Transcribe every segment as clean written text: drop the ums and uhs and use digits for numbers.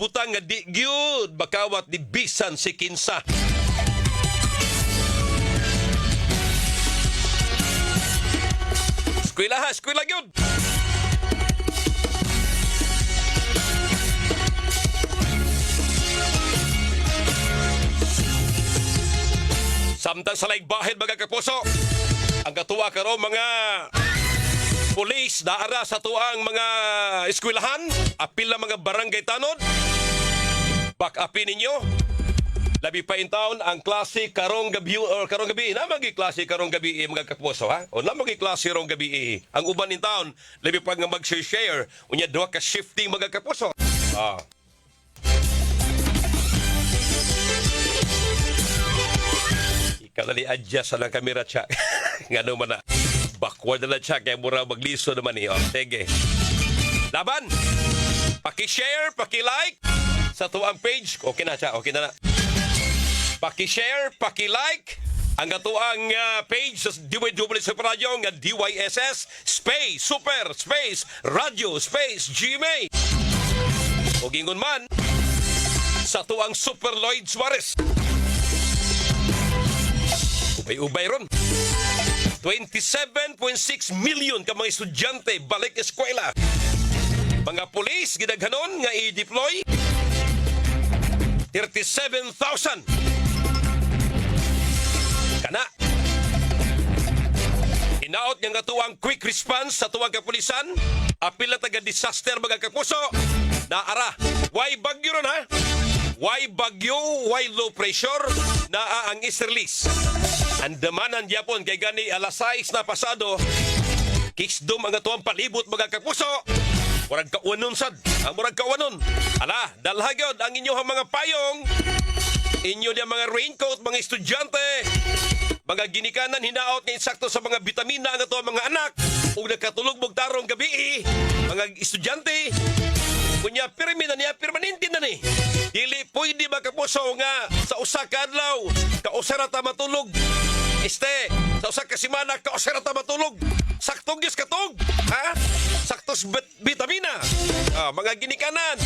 butang nga di gyud bakawat ni bisan si kinsa. Eskwela gyud. Samtang sa laing bahin mga kapuso, ang katuwa karon mga pulis daara sa tuang mga eskwelahan, apil na mga barangay tanod, back upin ninyo. Labi pa in taon ang klase karong gabi na magi klase karong gabi mga kapuso ha. O na magi klase karong gabi. Ang uban in taon labi pa nga mag-share unya duha ka shifting mga kapuso. Kalali adjust sa lang kamera siya. Ngano man na. Backward na lang siya. Kaya mura magliso naman eh. Sige. Laban. Paki-share, paki-like sa tuang page. Okay na siya. Okay na na. Paki-share, paki-like ang katuang page sa DYW Super Radio nga DYSS space Super space Radio space GMA. O gingon man sa tuang Super Lloyd Suarez. Ubay-ubay ron. 27.6 million ka mga estudyante balik eskwela. Mga pulis gidaghanon nga i-deploy 37,000. Kana. Inaot niyang katuwang quick response sa tuwang kapulisan. Apil na taga-disaster mga kapuso. Naara. Why bagyo ron ha? Why bagyo? Why low pressure? Naa ang is-release. Andamanan Japon kay gani alas 6 na pasado. Kisdom ang atuang palibot mga kapuso. Murag kauwanon sad. Ang murag kauwanon. Ala, dalhagyod ang inyong mga payong. Inyo niya mga raincoat, mga estudyante. Mga ginikanan hinaot nga insakto sa mga bitamina ang atuang mga anak. Ug nakatulog mog tarong gabi. Mga estudyante. Kunya pirmina niya permanente na ni. Dili pwede ba kapuso nga sa usa ka adlaw kausara ta matulog. Sa usa ka semana kausara ta matulog. Saktong gyud katog. Ha? Saktos vitamina. Mga ginikanan.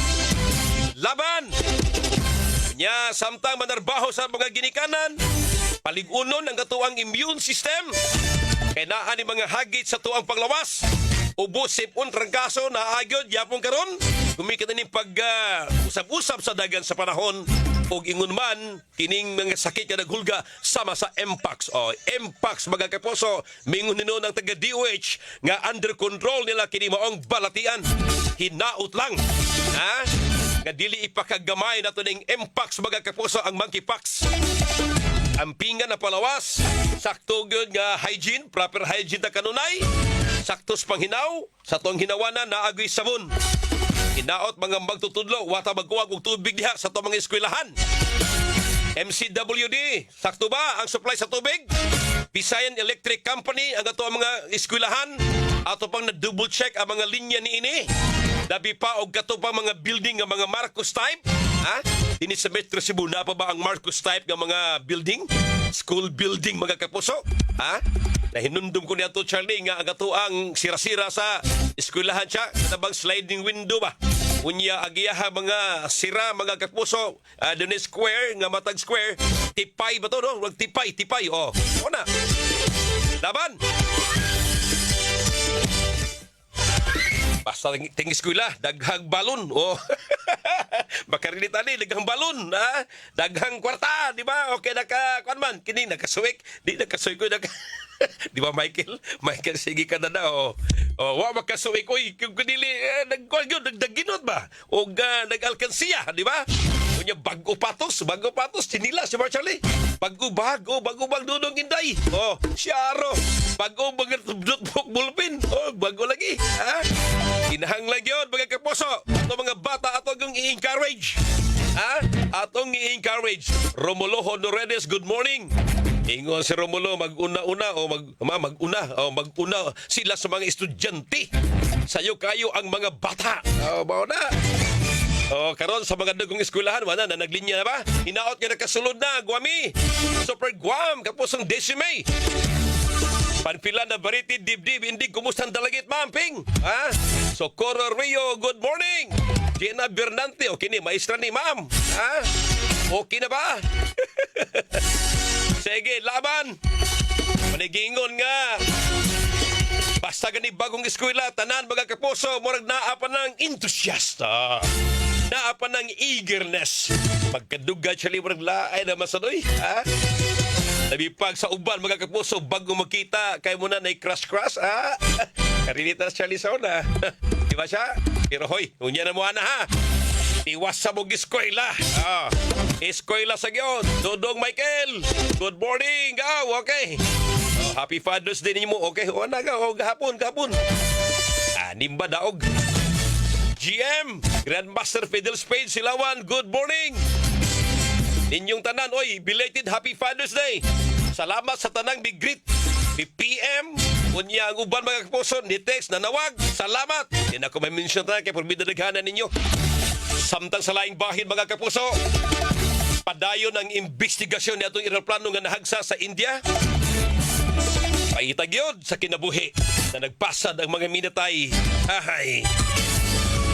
Laban. Nya samtang manarbaho sa mga ginikanan, paligunon ang katuang immune system. Kaya naa ni mga hagit sa tuang panglawas. Ubos sipon trangkaso na agyod yapon karon. Gumikat na ni usab-usab sa dagan sa panahon. Og ingon man, kining mga sakit nga naghulga sama sa Mpox. Mpox mga kapuso, mingon nino ng taga-DOH nga under control nila kini maong balatian. Hinaut lang. Ha? Nga dili ipakagamay nato ning Mpox mga kapuso ang monkeypox. Ampingan na palawas, sakto gyud nga hygiene, proper hygiene ta kanunay. Saktos panghinaw, sa tong hinawanan naagoy sabon. Hinaot mga magtutudlo, wata magkuwag og tubig diha sa tong mga eskwelahan. MCWD, sakto ba ang supply sa tubig? Visayan Electric Company, ang ato mga eskwelahan, ato pang na-double check ang mga linya ni ini. Labi pa og kato pang mga building nga mga Marcos type. Ha? Dini sa Metro Cebu na pa ba ang Marcos type nga mga building? School building mga kapuso? Ha? Nahinundom ko niya to Charlie nga ang ato ang sira-sira sa eskwelahan siya. Tabang sliding window ba? Unya agiyaha mga sira mga kapuso. Doon square nga matag square. Tipay ba to no? Wag tipay. O na. Laban. Basta ting eskwela, daghang balon. Makarinita ni, daghang balon. Ha? Daghang kwarta, di ba? Okay, kuan man. Kini, nakasuwik. Di nakasuwik ko. Di ba, Michael? Michael, sige ka na na. Wa makasuwik ko. Kung kanili, nagkuan yun, nagdaginot ba? O nag-alkansiya, di ba? Kunya, bago patos, tinila si Marcharlie. Bago dudong inday. Siyaro. Bago notebook bulpin. Bago lagi. Ha? Kinahanglan yun, mga kapuso. Ito mga bata, atong i-encourage. Ha? Atong i-encourage. Romulo Honoredes, good morning. Ingon si Romulo, mag-una sila sa mga estudyante. Sayo kayo ang mga bata. Bao na. Karon sa mga dagong eskwelahan, wala na naglinya na ba? Hinaot nga nakasulod na, Guami. Super Guam, kapusong Decime. Panpila na baritid dibdib, hindi kumustang dalagit, mamping. Ha? Socorro Rio, good morning. Gina Bernante, okay ni, maestra ni ma'am. Ha? Okay na ba? Sige, laban. Manigingon nga. Basta gani bagong eskwela, tanan mga kapuso, murag naapan ng entusiasta. Naapan ng eagerness. Magkadugay siya librang laay na masadoy. Ha? Nabipag sa uban mga kapuso, bago makita, kay mo na crush-crush. Ha? Karinita siya lisaw na. Di ba siya? Pero hoy, unya na mo na ha. Iwas sa mong eskwela. Eskwela sa gyon. Dodong Michael. Good morning. Okay. Happy Father's Day ninyo mo. Okay. O na ka. Gahapon. Nimba daog. GM. Grandmaster Fidel Spade Silawan. Good morning. Ninyong tanan. Oy, belated Happy Father's Day. Salamat sa tanang big greet. PM. Unya ang uban mga kapuso. Ni text na nawag. Salamat. Yan ako may mention na kay porbida naghanan ninyo. Samtang sa laing bahin mga kapuso, padayon ang investigasyon ni atong eroplano nga nahagsa sa India. Paitag yun sa kinabuhi na nagpasad ang mga minatay. Ahay.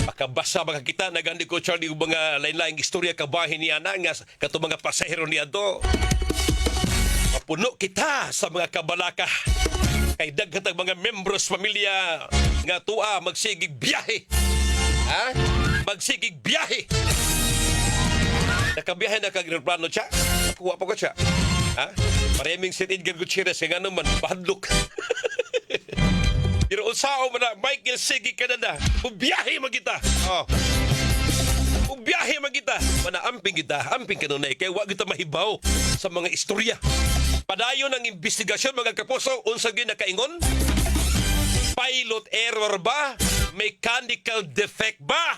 Makabasa makakita na gandi ko Charlie yung mga lain-laing istorya kabahin niya na nga kato mga pasahero niya do. Mapuno kita sa mga kabalaka. Kay daghatag mga membros pamilya nga tua magsigig biyahe. Ha? Magsigig biyahe. Nakabiyahe na kag aeroplano siya. Nakuha pa ko siya. Ha? Maraming St. Edgar Gutierrez kaya naman, padlok. Pero usao mo na, Michael, sige ka na. Ubiyahe magita. Ubiyahe magita. Amping kita. Amping ka nun eh. Kaya wag kita mahibaw sa mga istorya. Padayon ang investigasyon, mga kapuso, unsang ginakaingon? Pilot error ba? Mechanical defect ba?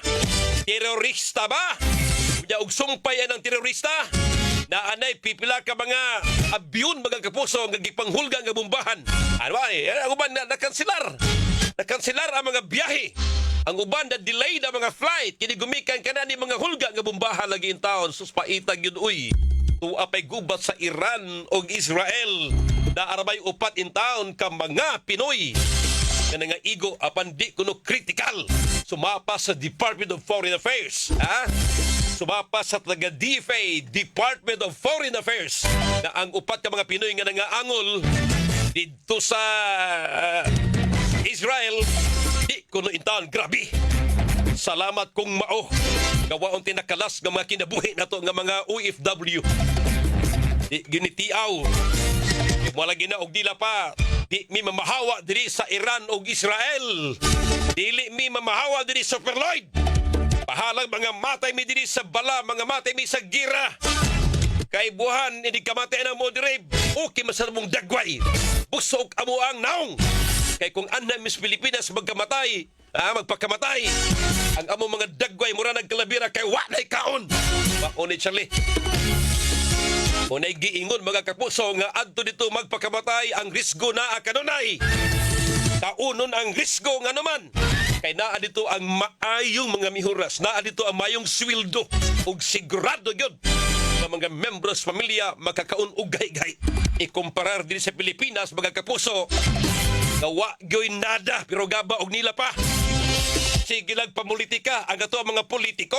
Terorista ba? Og sumpay ng terorista? Naanay pipila ka mga abyon mga kapuso nga gipanghulga nga bombahan. Ano ba? Ang uban na nakansilar. Nakansilar ang mga biyahe. Ang uban na delay na mga flight. Kini gumikan ka na ni mga hulga nga bombahan lagi in taon. Suspaitag yun uy. Tuapay gubat sa Iran o Israel. Na arabay upat in taon ka mga Pinoy. Nga nga igo apan di kuno critical. Sumapa sa Department of Foreign Affairs. Ha? Sumapa sa taga-DFA, Department of Foreign Affairs, na ang upat ka mga Pinoy nga nangaangol dito sa Israel, di kuno intaon, grabe. Salamat kung mao. Gawaon tinakalas ng mga kinabuhi nato nga mga OFW. Ginitiaw. Wala gina og dila pa. Di mi mamahawa diri sa Iran o Israel. Dili mi mamahawa diri sa Perloyd. Pahalang mga matay mi diri sa bala, mga matay mi sa gira. Kay buhan, hindi kamatay na mo diri. Okay, masarap mong dagway. Busog amo ang naong. Kay kung anang Miss Pilipinas magkamatay, magpakamatay, ang amo mga dagway, mura nagkalabira kay walay kaon. Maunit Charlie. Unay giingon mga kapuso nga adto dito magpakamatay ang risgo na kanunay. Kaunon ang risgo nga naman. Kay naa dito ang maayong mga mihuras, naa dito ang mayong sweldo ug sigurado gyud nga mga membros pamilya makakaon og gay-gay. Ikumparar din sa Pilipinas mga kapuso nga wa gyoy nada pero gaba og nila pa. Sige lang pamulitika ang ato mga politiko.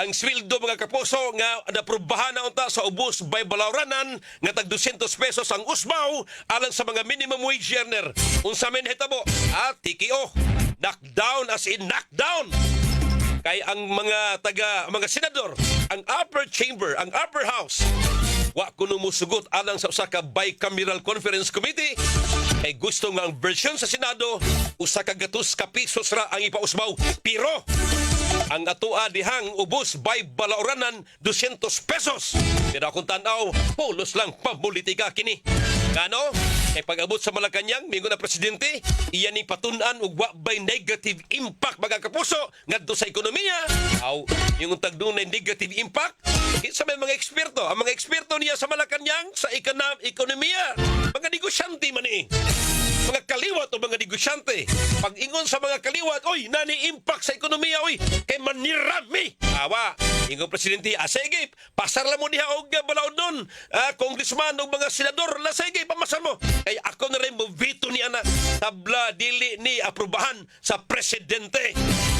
Ang sweldo mga kapuso nga naprubahan na unta sa ubos by balawranan nga tag 200 pesos ang usmaw alang sa mga minimum wage earner. Unsa men hitabo? TKO. Knockdown as in knockdown. Kay ang mga senador, ang upper chamber, ang upper house, wa kuno musugot alang sa usa ka bicameral conference committee. Kay gusto nga ang version sa Senado, usa ka gatos ka pisos ra ang ipausmaw. Pero ang atua dihang ubos by balaoranan 200 pesos. Pero akong tanaw, pulos lang pampolitika kini. Ngano? Kay pag-abot sa Malacañang, mingon na presidente, iyan ni patunan ug wa by negative impact mga kapuso ngadto sa ekonomiya. Yung tagdunay negative impact, sa mga eksperto, ang mga eksperto niya sa Malacañang sa ekonomiya, mga negosyante man eh. Mga kaliwat o mga negosyante. Pag ingon sa mga kaliwat, oy, nani impact sa ekonomiya, oy, kay manirami. Ingo presidente, sige, pasar lang mo diha og balaod doon. Congressman o mga senador, sige, pamasan mo. Kaya ako na rin mo veto ni ana. Tabla, dili ni aprobahan sa presidente.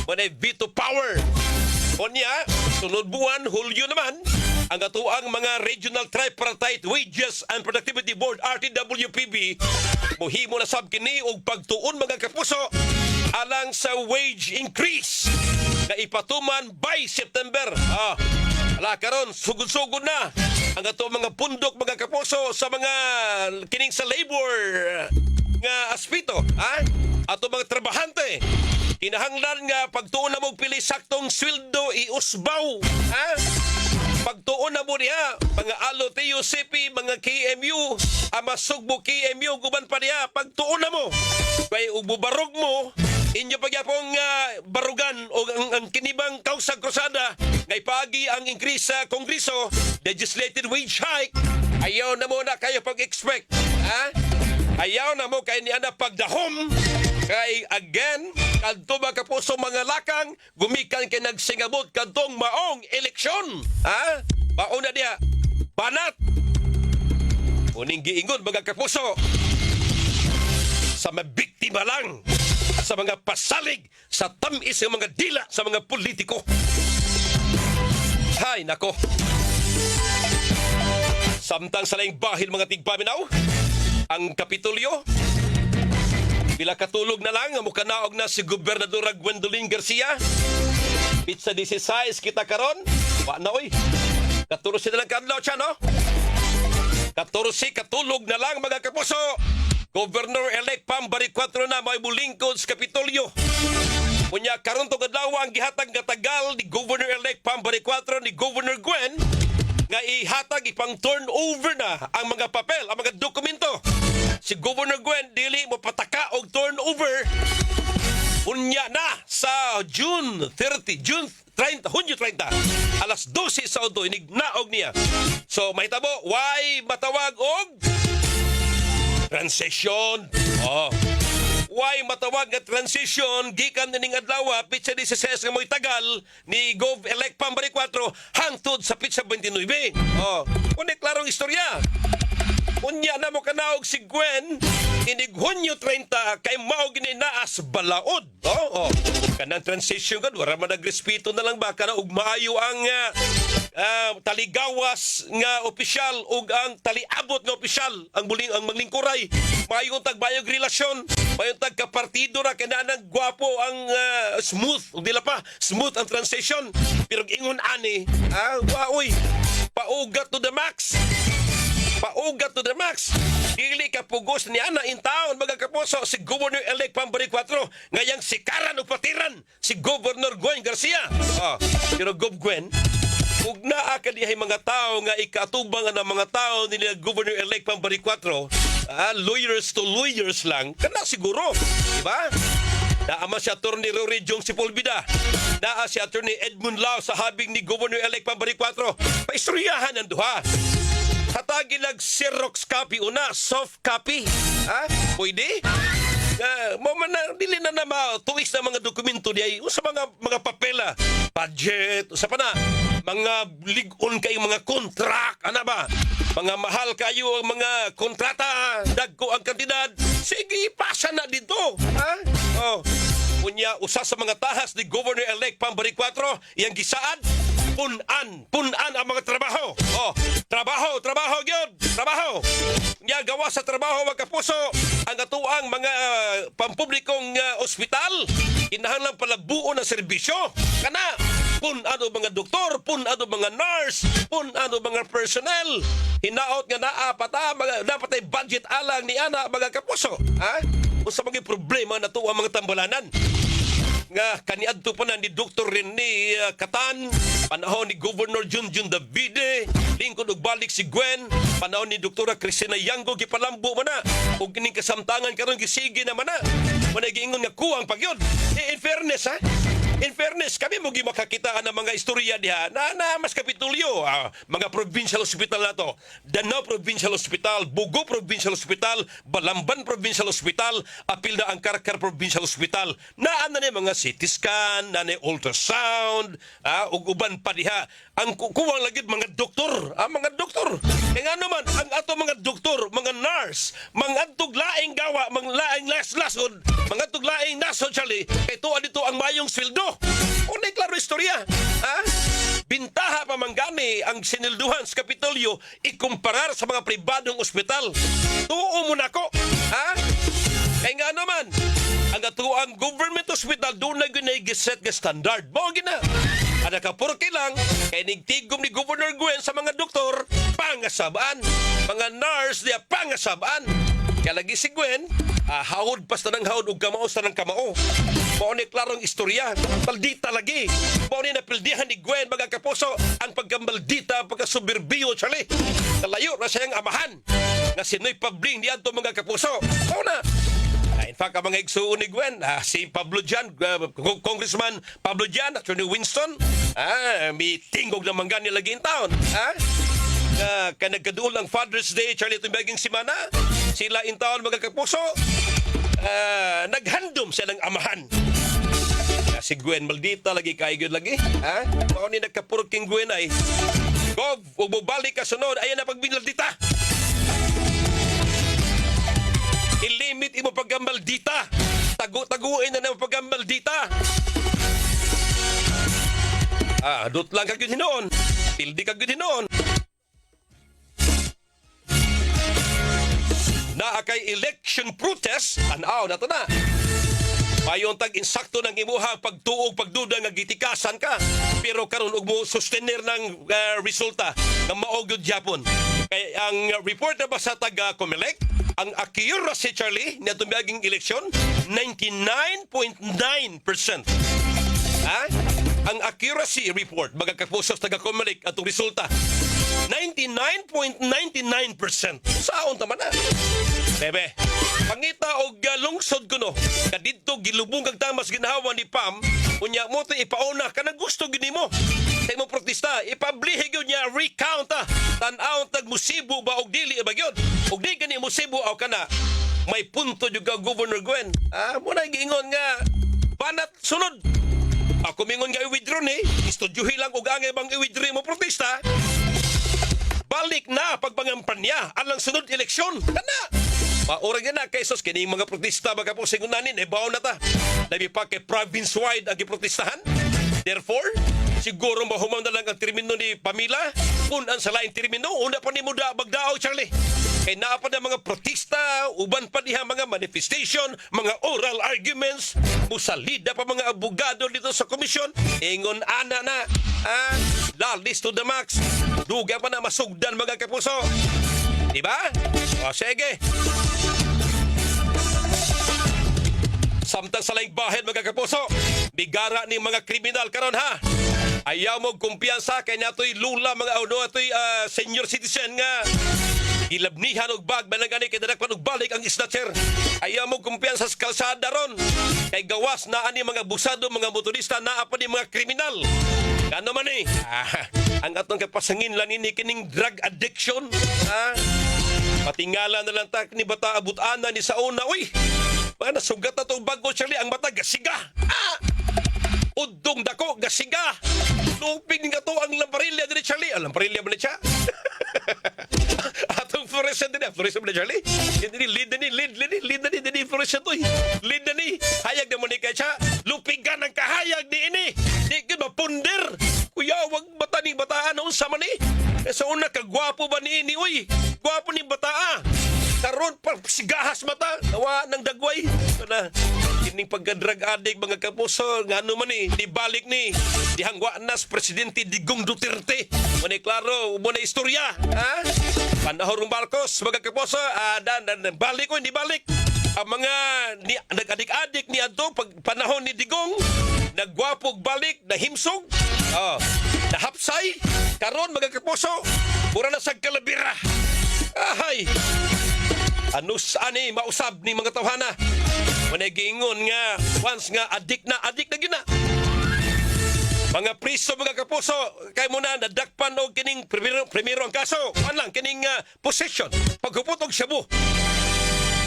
Manay veto power. O niya, sunod buwan, Hulyo naman, ang atuang mga Regional Tripartite Wages and Productivity Board, RTWPB, muhimo na sab kini og pagtuon mga kapuso alang sa wage increase na ipatuman by September. Ala karon sugod-sugod na ang ato mga pundok mga kapuso sa mga kining sa labor nga aspito, ato mga trabahante. Kinahanglan nga pagtuon na mo pili saktong sweldo iusbaw, pagtuon na mo niya mga alo TUCP, mga KMU, masugbo KMU guban pa niya, pagtuon na mo kay ububarog mo inyo pagyapong barugan o ang kinibang kausag krusada ngay pagi ang increase sa Kongreso, legislated wage hike. Ayaw na mo na kayo pag-expect, ayaw na mo kay ni ana pagdahom kay again kadto ba kapuso mga lakang gumikan kay nagsingabot kadtong maong eleksyon, mauna diha banat uning giingon mga kapuso sa mga biktima lang, sa mga pasalig, sa tamis ng mga dila sa mga politiko. Hay nako, samtang sa laing bahil mga tigpaminaw ang Kapitolyo, bila katulog na lang, mukanaog na si Gobernadora Gwendolyn Garcia. Pizza 16 kita karon. Wa na oy. 14 na lang kadlaw siya, no? 14 katulog na lang mga kapuso. Governor-elect Pambari 4 na may bulingkod sa Kapitolyo. Unya karon to kadlaw ang gihatag nga tagal ni Governor-elect Pambari 4 ni Governor Gwen nga ihatag ipang turnover na ang mga papel, ang mga dokumento. Si Governor Gwen dili mo pataka og turnover unya na sa June 30, Hunyo 30, alas 12 sa uto, inignaog niya. So, mahitabo, why matawag og transition? Why matawag nga transition gikan ning adlaw pitsa 16 nga mo'y tagal ni Gov-elect Pambari 4 hangtod sa pitsa 29. Kundi klarong istorya. Unya na mo kanaog si Gwen inig Hunyo 30 kay mao gini naas balaod. Kanang transition kad wala man nagrespeto na lang ba kana og maayo ang taligawas nga opisyal ug ang taliabot nga opisyal ang buling ang maglingkuray. Maayo tagbayog relasyon, maayo tag kapartido ra kanang gwapo ang smooth ug dila pa smooth ang transition. Pero ingon ani, waoy, paugat to the max. Paugat to the max. Dili ka pugos ni ana in town mga kapuso si Governor-elect Pambari 4 ngayang sikaran o patiran si Governor Gwen Garcia. Pero Gov Gwen, ug naa ka dihay mga tao nga ikatubang ng mga tao ni Governor-elect Pambari 4, lawyers to lawyers lang kana siguro, di ba? Naama si Atty. Rory Jong Sepulveda. Naa si Atty. Edmund Lau sa habing ni Governor-elect Pambari 4. Paistoryahan ang duha. Hatagi lag Xerox copy una, soft copy. Pwede? Mo man na dili na tuis na mga dokumento diay sa mga papela, budget, usa pa na mga ligon kay mga contract, ana ba? Mga mahal kayo ang mga kontrata, dagko ang kantidad. Sige, pasa na dito. Unya usa sa mga tahas ni Governor-elect Pambari 4, iyang gisaad punan ang mga trabaho. Trabaho gyud, trabaho. Nya gawa sa trabaho mga kapuso ang atuang mga pampublikong ospital kinahanglan palabuon ang serbisyo. Kana punan mga doktor, punan mga nurse, punan mga personnel. Hinaot nga naa pata dapat ay budget alang ni ana mga kapuso. Usa mga problema na tuwa mga tambalanan. Nga kaniadto pa na ni Dr. Rene Catan, panahon ni Governor Junjun Davide, lingkod og balik si Gwen, panahon ni Dr. Cristina Yango gipalambo man na, ug kining kasamtangan karon gisige naman na. Manay giingon nga kuwang pagyod. In fairness In fairness, kami mo makakitaan ng mga istorya diha na mas kapitulyo. Mga provincial hospital na to. Danao Provincial Hospital, Bugo Provincial Hospital, Balamban Provincial Hospital, apil na ang Karkar Provincial Hospital. Naan na ni mga CT scan, na ni ultrasound, ug uban pa diha. Ang kuwang lagi mga doktor, mga doktor. E nga naman, ang ato mga doktor, mga nurse, mga tuglaing gawa, mga laing lasod, mga tuglaing nasod, Charlie, kay tuwa dito ang mayong sweldo. O na klaro istorya. Bintaha pa manggani ang sinilduhan sa Kapitolyo ikumparar sa mga pribadong ospital. Tuo mo na ko. Kaya nga naman, ang government hospital doon na ginay-giset ga standard. Bawagin na. Ada ka porke lang, kaya nigtigom ni Governor Gwen sa mga doktor, pangasabaan. Mga nurse niya, pangasabaan. Kaya lagi si Gwen, hawod basta ng hawod ug kamao sa ng kamao. Mao ni klarong istorya, maldita lagi. Mao ni napildihan ni Gwen mga kapuso ang pagkamaldita, pagkasubirbiyo, Charlie. Nalayo na siyang amahan na sinoy pabling niya to mga kapuso. Mao na. In fact, ang mga igsuon ni Gwen, si Pablo Jan, Congressman Pablo Jan, at ni Winston, may tingog na manggan nila lagi in town. Nagkaduol ng Father's Day, Charlie, itong baging simana, sila in town mga kapuso, naghandom siya ng amahan. Si Gwen, maldita lagi, kaigod lagi. Mao ni nagkapurot king Gwen ay, Gov, bubalik ka sunod, ayan na pagbinaldita. Ilimit imo paggamaldita. Taguin na ng paggamaldita. Dut lang kag yun hinoon. Pildi kag yun hinoon. Na kay election protest, tanaw na to na. Mayon tag insakto ng imuha pagtuog pagduda nga gitikasan ka. Pero karon og mo sustainer ng resulta nga mao gyud gyapon. Kay ang report na ba sa taga Comelec, ang accuracy, Charlie, na tumiyaging eleksyon, 99.9%. Ang accuracy report, mga kapusos taga-Comelec, atong resulta, 99.99%. Saon taman na. Bebe, pangita og lungsod ko no, kadito gilubong kag tamas ginahawa ni Pam, unya mo to ipauna ka na gusto gini mo. Kay mo protesta, ipablihe gyud niya recount tan-aw tag musibo ba og dili ba gyud. Og di gani musibo aw kana. May punto jud ka Governor Gwen. Mo na giingon nga banat sunod. Ako mingon nga i-withdraw ni, istudyuhi lang og angay bang i-withdraw mo protesta. Balik na pagpangampanya alang sunod eleksyon. Kana. Maurang yan na kay sos kini mga protesta mga po singunanin bawo na ta. Labi pa kay province-wide ang giprotestahan. Therefore, siguro mahuman na lang ang termino ni Pamila. Kung ang salaing termino, una pa ni Muda Bagdao, Charlie. Kay naa pa na mga protesta, uban pa diha mga manifestation, mga oral arguments, musalida pa mga abogado dito sa komisyon. Ingon ana na, lalis to the max. Duga pa na masugdan mga kapuso. Diba? O sige. Samtang sa laing bahin mga kapuso, bigara ni mga kriminal karon ha. Ayaw mo kumpiyansa kay natoy lula mga atoy senior citizen nga ilabnihan og bag managani kay dadakpan og balik ang snatcher. Ayaw mo kumpiyansa sa kalsada ron. Kay gawas na ani mga busado, mga motorista, naa pa ni mga kriminal. Ano man eh? Ang atong kapasangin lang ini kining drug addiction. Patingala na lang tak ni bata abut-ana ni sauna. Uy! Mga nasugat na itong bago, Charlie, ang mata gasiga. Udong dako, gasiga. Lupin nga to ang lamparilla din ni Charlie. Lamparilla ba na siya? Atong fluorescent din. Fluorescent ba na Charlie? Lead na ni fluorescent to. Lead na ni. Hayag na mo ni kaya siya. Lupigan ang kahayag ni ini. Di ka mapunder. Kuya, wag bata ni bataan noon sa mani. Sa una, kagwapo ba ni ini? Uy, gwapo ni bataa. Karon pa sigahas mata nawa ng dagway na kining pagka-drug addict mga kapuso ngano man ni dibalik ni dihangwa nas presidente Digong Duterte mo ni klaro mo na istorya panahon Marcos mga kapuso dan balik ko hindi balik ang mga nag-adik-adik ni adto pag panahon ni Digong nagwapog balik na himsog nahapsay karon mga kapuso mura na sa kalabira ahay. Ano ani mausab ni mga tawhana? Managingon nga once nga adik na gina. Mga priso, mga kapuso, kay mo na nadakpan og kining primero ang kaso. Lang kining possession, paghupot og shabu.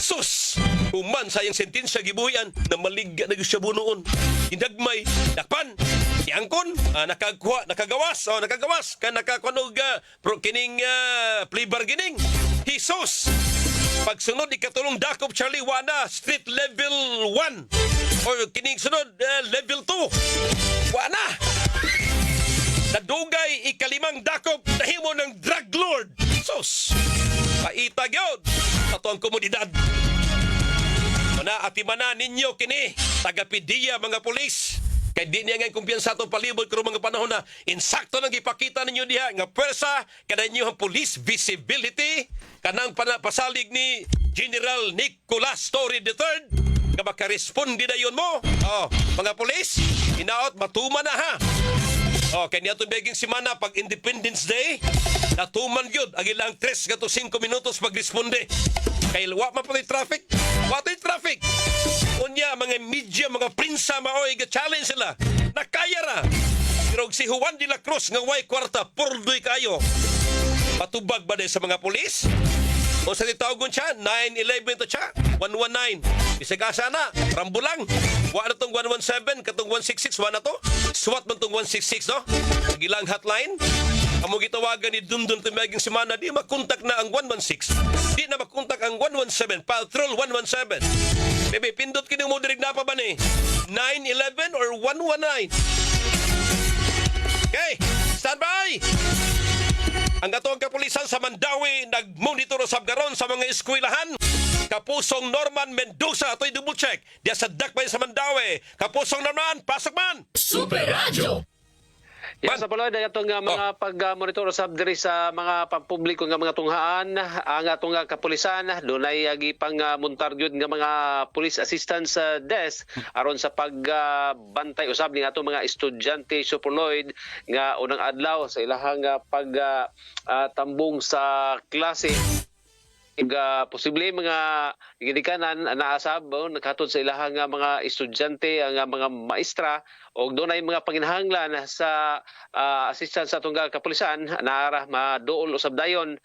Sus! Human sayang sentensya gibuhian na maligya na shabu noon. Hinagmay, dakpan, iangkon, nakagawas, ka nakakunog kining plea bargaining. Jesus! Pagsunod, ikatulong dakop Charlie Wana, street level 1. O kining sunod, level 2. Wana! Nadugay ikalimang dakop, nahimo ng drug lord. Sus! Paitag yun! Ato ang komunidad. Mana atimana ninyo kini, tagapidiya mga pulis. Kay di niya nga kumpiyansa itong palibot kung mga panahon na insakto nang ipakita ninyo diha nga pwersa kada ninyo ang police visibility kanang pasalig ni General Nicolas Torre III nga makaresponde na yun mo. Mga pulis, inaot matuma na ha. Kaya niya itong beging simana pag Independence Day, natuman yun ang ilang 3 to 5 minutos pagresponde. Kaya wa man pa ito'y traffic. Wa ito'y traffic. Unya, mga media, mga prinsa, maoy, challenge sila. Nakaya ra. Pero si Juan de la Cruz nga way kwarta, purdoy kayo. Patubag ba sa mga polis? O sa titawagon siya, 911 to siya, 119. Bisag sana, rambulang. Wa na tong 117, katong 166, wa na to. SWAT man tong 166, no? Gilang hotline. Amo gitawagan ni Dundun tumaging semana, di makontak na ang 116. Di na makontak ang 117, Patrol 117. Bebe, pindot kini mo dirig na pa ba ni? 911 or 119? Okay, stand by! Ang atong kapulisan sa Mandawi nagmonitor sa garon sa mga eskwelahan. Kapusong Norman Mendoza, ito'y double check. Diya sa Dakbay sa Mandawi. Kapusong Norman, pasok man! Super Radio. Sa paloy na itong mga pag-monitor usab diri sa mga pampubliko nga mga tunghaan, ang atong kapulisan dunay gipang muntar gyud nga mga police assistance desk aron sa pagbantay usab ning atong mga estudyante supuloid nga unang adlaw sa ilahang tambong sa klase. Posible mga gidikanan naasab nakatod sa ilahang mga estudyante ang mga maestra o doon ay mga panginahanglan sa assistance sa atong kapulisan naara maduol usab dayon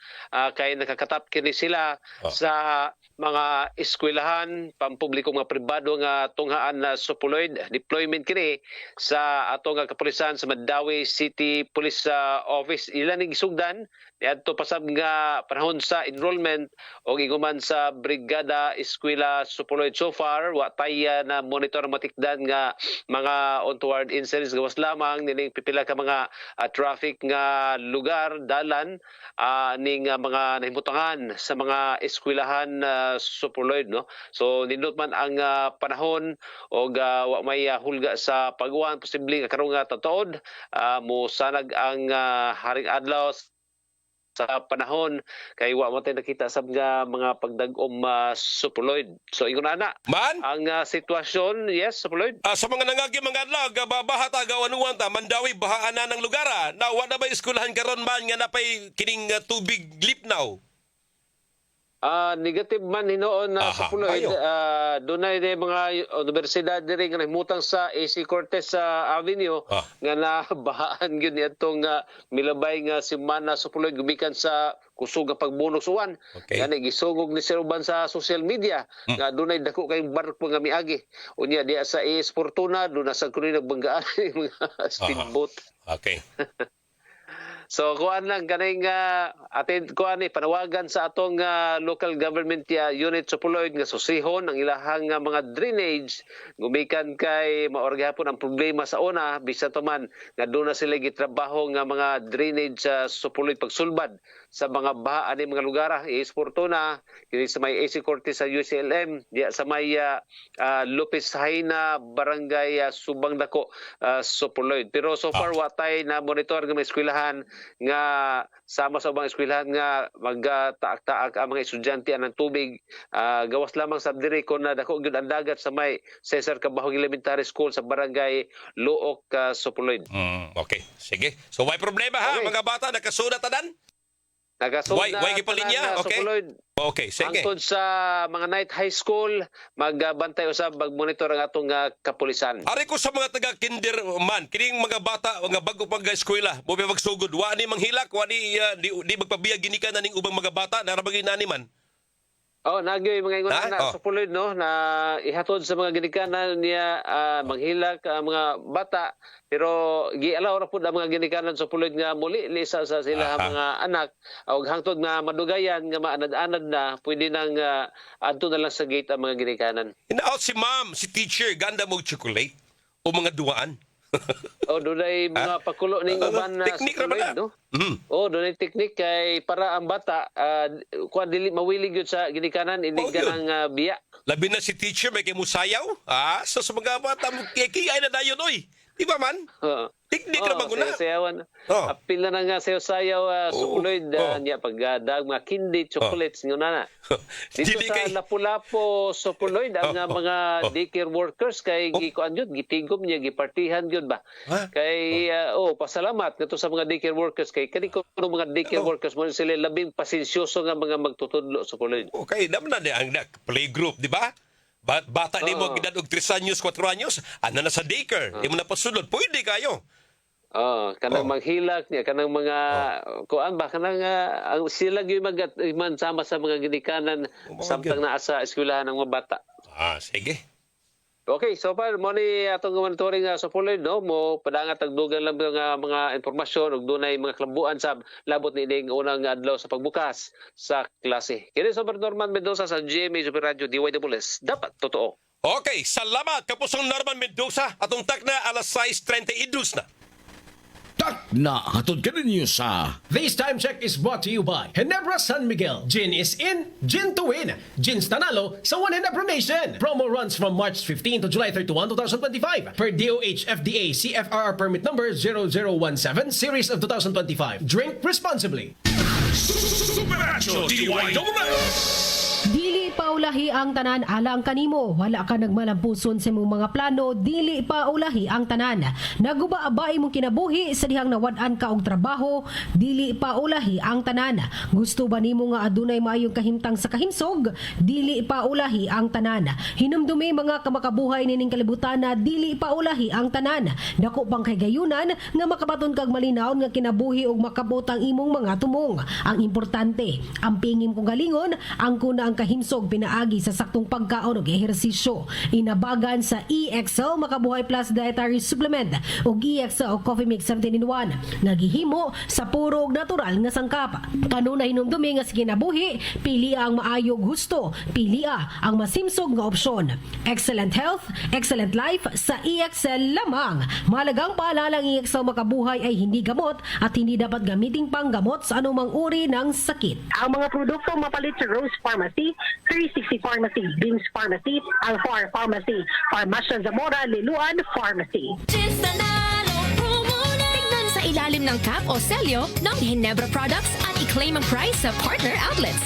kay nakakatap kini sila sa mga eskwelahan pampubliko mga pribado nga tunghaan na supuloid deployment kini sa atong kapulisan sa Mandawi City Police Office ilan ning sugdan niadto pasab nga panahon sa enrollment o iguman sa brigada eskwela supuloid. So far wa tay na monitor matikdan nga mga untoward incidents gawas lamang nining pipila ka mga traffic nga lugar dalan ning mga nahimutangan sa mga eskwelahan supuloid, no. So nindot man ang panahon og wa may hulga sa pag-uwan posible nga karong tatuod mo sanag ang haring adlaw sa panahon kay wa mo tay nakita sab nga mga pagdag-om supuloid. So ingon ana Man? ang sitwasyon, yes, supuloid. Sa mga nangagi mga adlaw, babaha ta gawanuan ta, Mandawi bahaan na ng lugar. Na wa na ba eskwelahan karon man nga napay kining tubig lipnaw? Negative man hinoon na supuloid. Dunay na mga universidad diri nga nahimutang sa AC Cortez Avenue nga nabahaan gyud niadtong milabay nga semana supuloid gumikan sa kusog nga pagbunok suwan. Okay. Gani gisugog ni Sir Uban sa social media nga dunay dako kay barko nga miagi. Unya diya sa AS Fortuna dunay sa kuno nagbanggaan mga speedboat. Okay. So kuan lang kaning atin kuan ni panawagan sa atong local government unit supuloid nga susihon ang ilahang mga drainage gumikan kay maorgahapon ang problema sa una bisan to man nga doon na sila gitrabaho nga mga drainage sa supuloid pagsulbad sa mga baha ani mga lugar is Fortuna kini sa may AC Cortez sa UCLM diya sa may Lopez Haina barangay Subang Dako supuloid. Pero so far watay na monitor nga may eskwelahan nga sama sa ubang eskwelahan nga magtaak-taak ang mga estudyante ng tubig gawas lamang sa diri kon dako gyud ang dagat sa may Cesar Cabahog Elementary School sa barangay Luok supuloid. Okay, sige. So may problema ha, Okay. mga bata nakasulat tanan? Nagasunod Why gipalinya? Okay. Okay, sige. Hangtod sa mga night high school, magbantay usab mag-monitor ang atong kapulisan. Ari ko sa mga taga-kinder man, kining mga bata, mga bago pang eskwela, mo magsugod, wa ni manghilak, wa ni di magpabiyag ginikan na ning ubang mga bata, narabagay na ni man. Oh, nagyoy mga ingon Ha? na Oh. sa pulod no na ihatod sa mga ginikanan niya manghilak ang mga bata pero gialaw ra pud ang mga ginikanan sa pulod nga muli lisa sa sila mga anak og hangtod nga madugayan nga maanad-anad na pwede nang adto na lang sa gate ang mga ginikanan. Hinaot si ma'am, si teacher, ganda mo chocolate o mga duwaan. Oh, dunay mga pakulo ning uban na Teknik ra ba na? no? Mm. Oh, dunay teknik kay para ang bata kuan dili mawilig gyud sa ginikanan Oh, inig yun. kanang biya. Labi na si teacher, may kimusayaw. So sa mga bata, kikiyay na dayon, oy. Di ba man? Oo. Teknik ra maguna. Sayawan. Oh. Apil na nga sayaw-sayaw suloy niya pagdag mga candy chocolates nga na. Dito Dili sa kay- Lapu-Lapu sa Puloy ang mga daycare workers kay gikuan jud gitigom niya gipartihan jud ba. Ha? Kay pasalamat ngadto sa mga daycare workers kay kani ko mga daycare workers mo sila labing pasensyoso nga mga magtutudlo sa Puloy. Okay, naman na ang playgroup, di ba? Bata ni mo, gidad og 3 anyos, 4 anyos, ano na sa daycare, di mo na pasunod, pwede kayo. Kanang maghilak niya kanang mga kuan ba kanang ang sila gyud man sama sa mga ginikanan samtang naa sa eskwelahan ng mga bata. Sige. Okay, so far mo ni atong monitoring sa Puloy no mo padangat ang dugang lang mga impormasyon ug dunay mga klambuan sa labot ni ding unang adlaw sa pagbukas sa klase. Kini sa Norman Mendoza sa GMA Super Radio DYWS. Dapat totoo. Okay, salamat kapusong Norman Mendoza. Atong tak na alas 6:32 na. Tak na hatod ka ninyo sa This time check is brought to you by Ginebra San Miguel. Gin is in, gin to win. Gin's Tanalo sa One Ginebra Nation. Promo runs from March 15 to July 31, 2025. Per DOH FDA CFR permit number 0017 series of 2025. Drink responsibly. Supernatural DYWS. Dili pa ulahi ang tanan alang kanimo. Wala ka nagmalampuson sa imong mga plano, dili pa ulahi ang tanan. Naguba-aba imong kinabuhi sa dihang nawad-an ka og trabaho, dili pa ulahi ang tanan. Gusto ba nimo nga adunay maayong kahimtang sa kahimsog, dili pa ulahi ang tanan. Hinumdumi mga kamakabuhay nining kalibutan na dili pa ulahi ang tanan. Dako pang kagayunan nga makabaton kag malinaw nga kinabuhi og makabot ang imong mga tumong. Ang importante, ang pingim kong galingon, ang kuna ang kahimsog pinaagi sa saktong pagkaon ug ehersisyo. Inabagan sa EXL Makabuhay Plus Dietary Supplement ug EXL Coffee Mix 17-in-1 nagihimo sa puro ug natural nga sangkap. Kanunay hinumdumi nga sa kinabuhi, pili ang maayog gusto, pili ang masimsog nga opsyon. Excellent health, excellent life sa EXL lamang. Malagang paalala ang EXL Makabuhay ay hindi gamot at hindi dapat gamiting panggamot sa anumang uri ng sakit. Ang mga produkto mapalit sa Rose Pharmacy, 360 Pharmacy, Beams Pharmacy, Alfar Pharmacy, Farmacia Zamora, Liluan Pharmacy. Tignan sa ilalim ng cap o selyo ng Ginebra products at i-claim ang price sa partner outlets.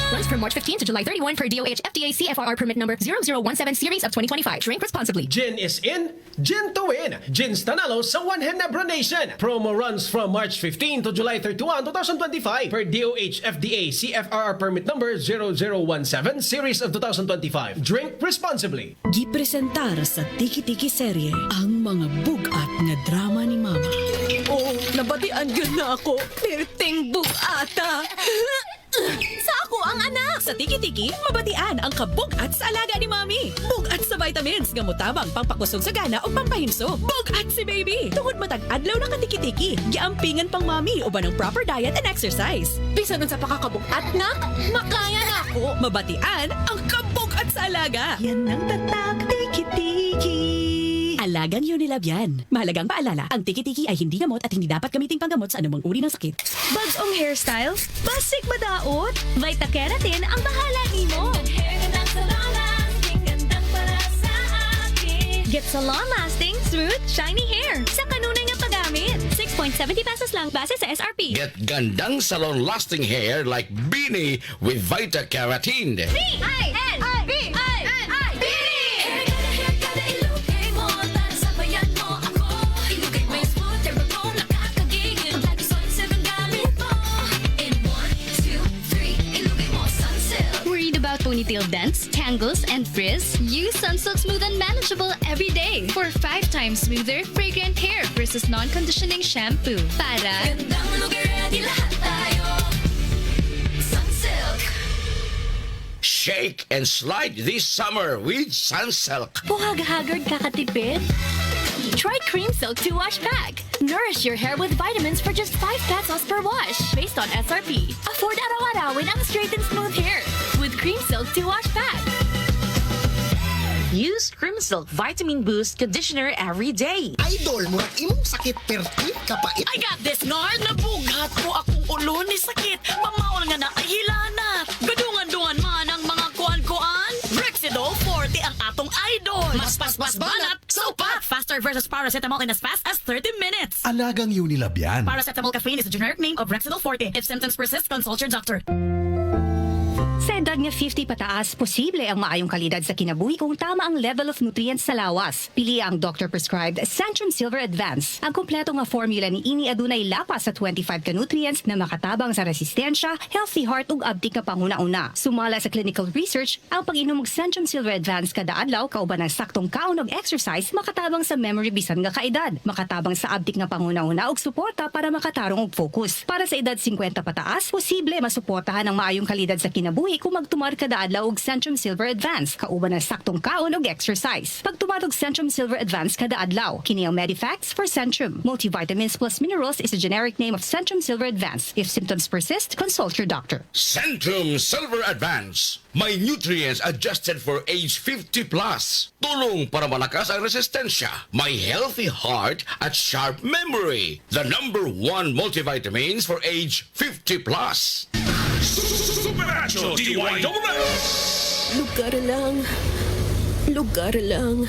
Runs from March 15 to July 31 per DOH FDA CFR permit number 0017 series of 2025. Drink responsibly. Gin is in, gin to win. Gin's Tanalo sa One Ginebra Nation. Promo runs from March 15 to July 31, 2025 per DOH FDA CFR permit number 0017 series of 2025. Drink responsibly. Gipresentar sa Tiki-Tiki serye ang mga bugat nga drama ni Mama. Oh, nabatian gyud na ako. Perting bugata. Sa ako ang anak! Sa Tiki-Tiki, mabatian ang kabugat sa alaga ni Mami. Bugat sa vitamins, nga mutabang pangpakusog sa gana o pampahimso. Bugat si baby! Tungod matag adlaw na ka Tiki-Tiki, giampingan pang Mami uban ng proper diet and exercise. Bisan nun sa pakakabugat na, makaya na ako. Mabatian ang kabugat sa alaga. Yan ang tatak Tiki-Tiki. Alagang Unilab yan. Mahalagang paalala, ang Tiki-Tiki ay hindi gamot at hindi dapat gamiting panggamot sa anumang uri ng sakit. Bagong hairstyle? Basic ba daot? Vita Keratin ang bahala nimo. Get salon lasting, smooth, shiny hair sa kanunay nga paggamit. 6.70 pesos lang base sa SRP. Get gandang salon-lasting hair like Beanie with Vita Keratin. detailed dents, tangles, and frizz? Use Sunsilk Smooth and Manageable every day for 5 times smoother, fragrant hair versus non-conditioning shampoo. Para gandang lugar-ready lahat tayo. Sunsilk. Shake and slide this summer with Sunsilk. Buhag-haggard kakatipid? Try Cream Silk 2-Wash Bag. Nourish your hair with vitamins for just 5 pesos per wash. Based on SRP. Afford araw-arawin ang straight and smooth hair with Cream Silk 2-Wash Bag. Use Cream Silk Vitamin Boost Conditioner every day. Idol, murag imong sakit perti kapait. I got this, Nard. Nabughat ko akong ulo ni sakit. Pamaol nga na kahilana. Gadungan-dungan man ang mga kuan-kuan. Rexidol 40 ang atong idol. Mas banat, sopat. Faster versus paracetamol in as fast as 30 minutes. Alagang Unilab yan. Paracetamol caffeine is the generic name of Rexidol 40. If symptoms persist, consult your doctor. Sa edad nga 50 pataas, posible ang maayong kalidad sa kinabuhi kung tama ang level of nutrients sa lawas. Pili ang doctor-prescribed Centrum Silver Advance. Ang kompleto nga formula ni ini adunay lapas sa 25 ka nutrients na makatabang sa resistensya, healthy heart ug abtik nga panguna-una. Sumala sa clinical research, ang pag-inom og Centrum Silver Advance kada adlaw kauban ng saktong kaon og exercise makatabang sa memory bisan nga kaedad, makatabang sa abtik nga panguna-una ug suporta para makatarong og focus. Para sa edad 50 pataas, posible masuportahan ang maayong kalidad sa kinabuhi kung magtumar kada adlaw og Centrum Silver Advance kauban ng saktong kaon og exercise. Pagtumar og Centrum Silver Advance kada adlaw, kini ang Medifacts for Centrum. Multivitamins plus minerals is a generic name of Centrum Silver Advance. If symptoms persist, consult your doctor. Centrum Silver Advance. May nutrients adjusted for age 50 plus. Tulong para malakas ang resistensya. May healthy heart at sharp memory. The #1 multivitamins for age 50 plus. Supernatural DYWS! Lugar lang.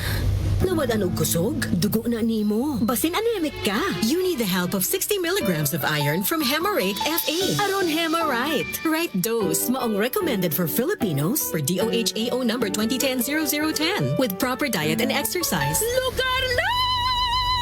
Nawadan og kusog, dugo na nimo. Basin anemic ka. You need the help of 60 milligrams of iron from Hemarate FA. Aron Hemarite. Right dose, maong recommended for Filipinos per DOHAO number 2010-0010 with proper diet and exercise. Lugar lang!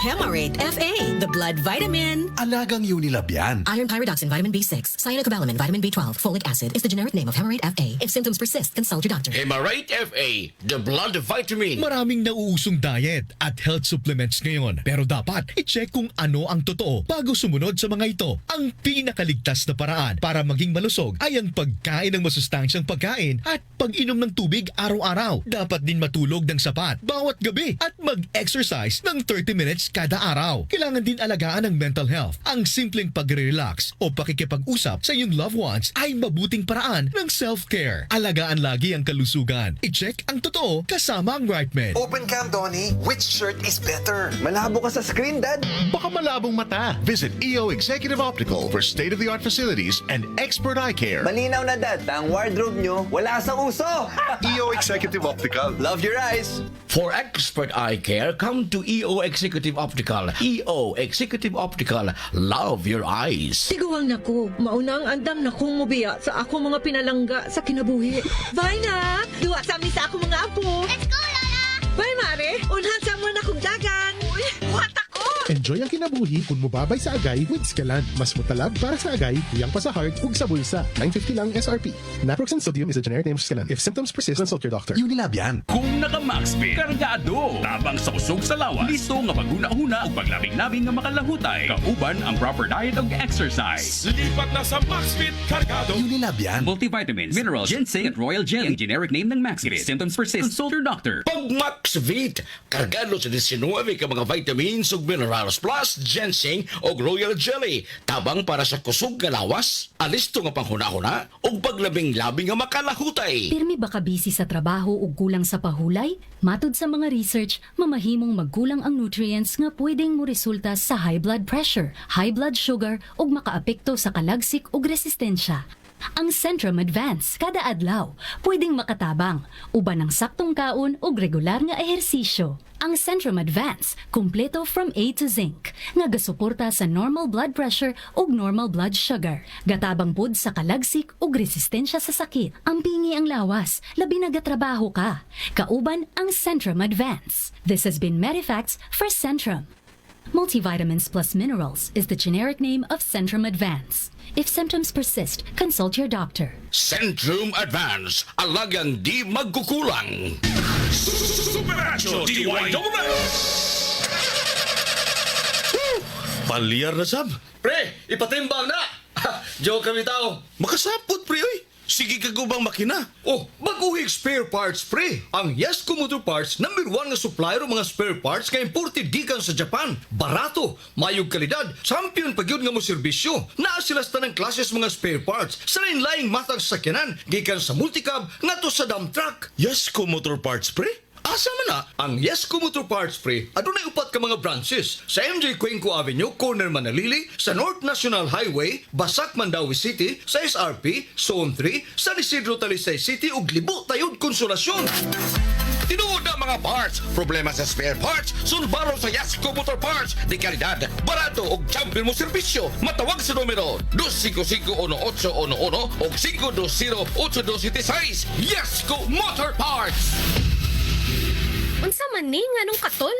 Hemarate FA, the blood vitamin. Alagang Unilab yan. Iron pyridoxine, vitamin B6, cyanocobalamin, vitamin B12, folic acid is the generic name of Hemarate FA. If symptoms persist, consult your doctor. Hemarate FA, the blood vitamin. Maraming nauusong diet at health supplements ngayon. Pero dapat i-check kung ano ang totoo bago sumunod sa mga ito. Ang pinakaligtas na paraan para maging malusog ay ang pagkain ng masustansyang pagkain at pag-inom ng tubig araw-araw. Dapat din matulog ng sapat bawat gabi at mag-exercise ng 30 minutes kada araw. Kailangan din alagaan ang mental health. Ang simpleng pagre-relax o pakikipag-usap sa iyong loved ones ay mabuting paraan ng self-care. Alagaan lagi ang kalusugan. I-check ang totoo kasama ang right med. Open cam, Donnie. Which shirt is better? Malabo ka sa screen, Dad. Baka malabong mata. Visit EO Executive Optical for state-of-the-art facilities and expert eye care. Malinaw na, Dad. Ang wardrobe nyo, wala sa uso. EO Executive Optical. Love your eyes. For expert eye care, come to EO Executive Optical. EO Executive Optical. Love your eyes. Tiguang nako, maunang andam na kong mubiya sa ako mga pinalangga sa kinabuhi. Bye na! Duwa sa amin sa ako mga apo. Let's go, Lola! Bye, Mare! Unhan sa mo na kong dagan. Uy, buhat ako! Enjoy ang kinabuhi kung mubabay sa agay with Scalan. Mas mutalab para sa agay, tuyang pa sa heart, ug sa bulsa. 950 lang SRP. Naproxen sodium is a generic name of Scalan. If symptoms persist, consult your doctor. Unilab yan. Kung naka-Maxfit, kargado. Tabang sa kusog sa lawas. Listo nga paghuna-huna o paglabing-labing nga makalahutay. Kauban ang proper diet o exercise. Lipat na sa Maxfit Cargado. Unilab yan. Multivitamins, minerals, ginseng at royal jelly. Ang generic name ng Maxfit. If symptoms persist, consult your doctor. Pag Maxvit, kargado sa 19 ka mga vitamins ug minerals plus ginseng ug royal jelly. Tabang para sa kusog nga lawas, alisto nga panghuna-huna ug paglabing-labing nga makalahutay. Pirmi ba ka busy sa trabaho o kulang sa pahulay? Matud sa mga research, mamahimong magkulang ang nutrients nga pwedeng mo resulta sa high blood pressure, high blood sugar ug makaapekto sa kalagsik ug resistensya. Ang Centrum Advance kada adlaw pwedeng makatabang uban ng saktong kaon ug regular nga ehersisyo. Ang Centrum Advance kumpleto from A to Zinc nga gasuporta sa normal blood pressure ug normal blood sugar. Gatabang pud sa kalagsik ug resistensya sa sakit. Ang pingi ang lawas, labi na gatrabaho ka. Kauban ang Centrum Advance. This has been Medifacts for Centrum. Multivitamins plus minerals is the generic name of Centrum Advance. If symptoms persist, consult your doctor. Centrum Advance, alagang di magkukulang. Superacho DYWS! Palyar na sab. Pre, ipatimbang na! Joke kami tao. Makasapot pre oy. Sige ka gubang makina. Oh, baguhig spare parts, pre. Ang Yesco Motor Parts, #1 nga supplier ng mga spare parts kay imported gikan sa Japan. Barato, mayog kalidad, champion pagyud nga mo serbisyo. Naa sila sa tanang klases mga spare parts sa lain-laing matang sakyanan, gikan sa multicab ngadto sa dump truck. Yesco Motor Parts pre? Asa man na, ang Yesco Motor Parts, pre, adunay upat ka mga branches sa MJ Cuenco Avenue, corner Manalili, sa North National Highway, Basak, Mandawi City, sa SRP, Zone 3, San Isidro, Talisay City, ug Libo, Tayod, Konsolasyon. Tinuod na mga parts, problema sa spare parts, sulbaro sa Yasco Motor Parts, di kalidad, barato ug champion mo serbisyo. Matawag sa numero 255-1811 o 520-8276. Yasco Motor Parts! Unsa man ni nganong katol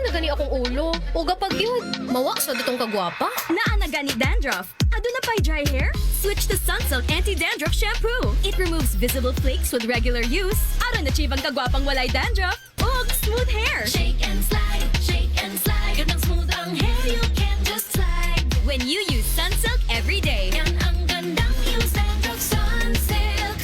na gani akong ulo o gapag yun mawa sa ditong kagwapa Naa na gani dandruff. Aduna pa'y dry hair? Switch to Sunsilk Anti-Dandruff Shampoo. It removes visible flakes with regular use. Aron na chibang kagwapang walay dandruff. Ug smooth hair. Shake and slide ganang smooth ang hair you can just slide When you use Sunsilk every day. yan ang gandang use dandruff Sunsilk.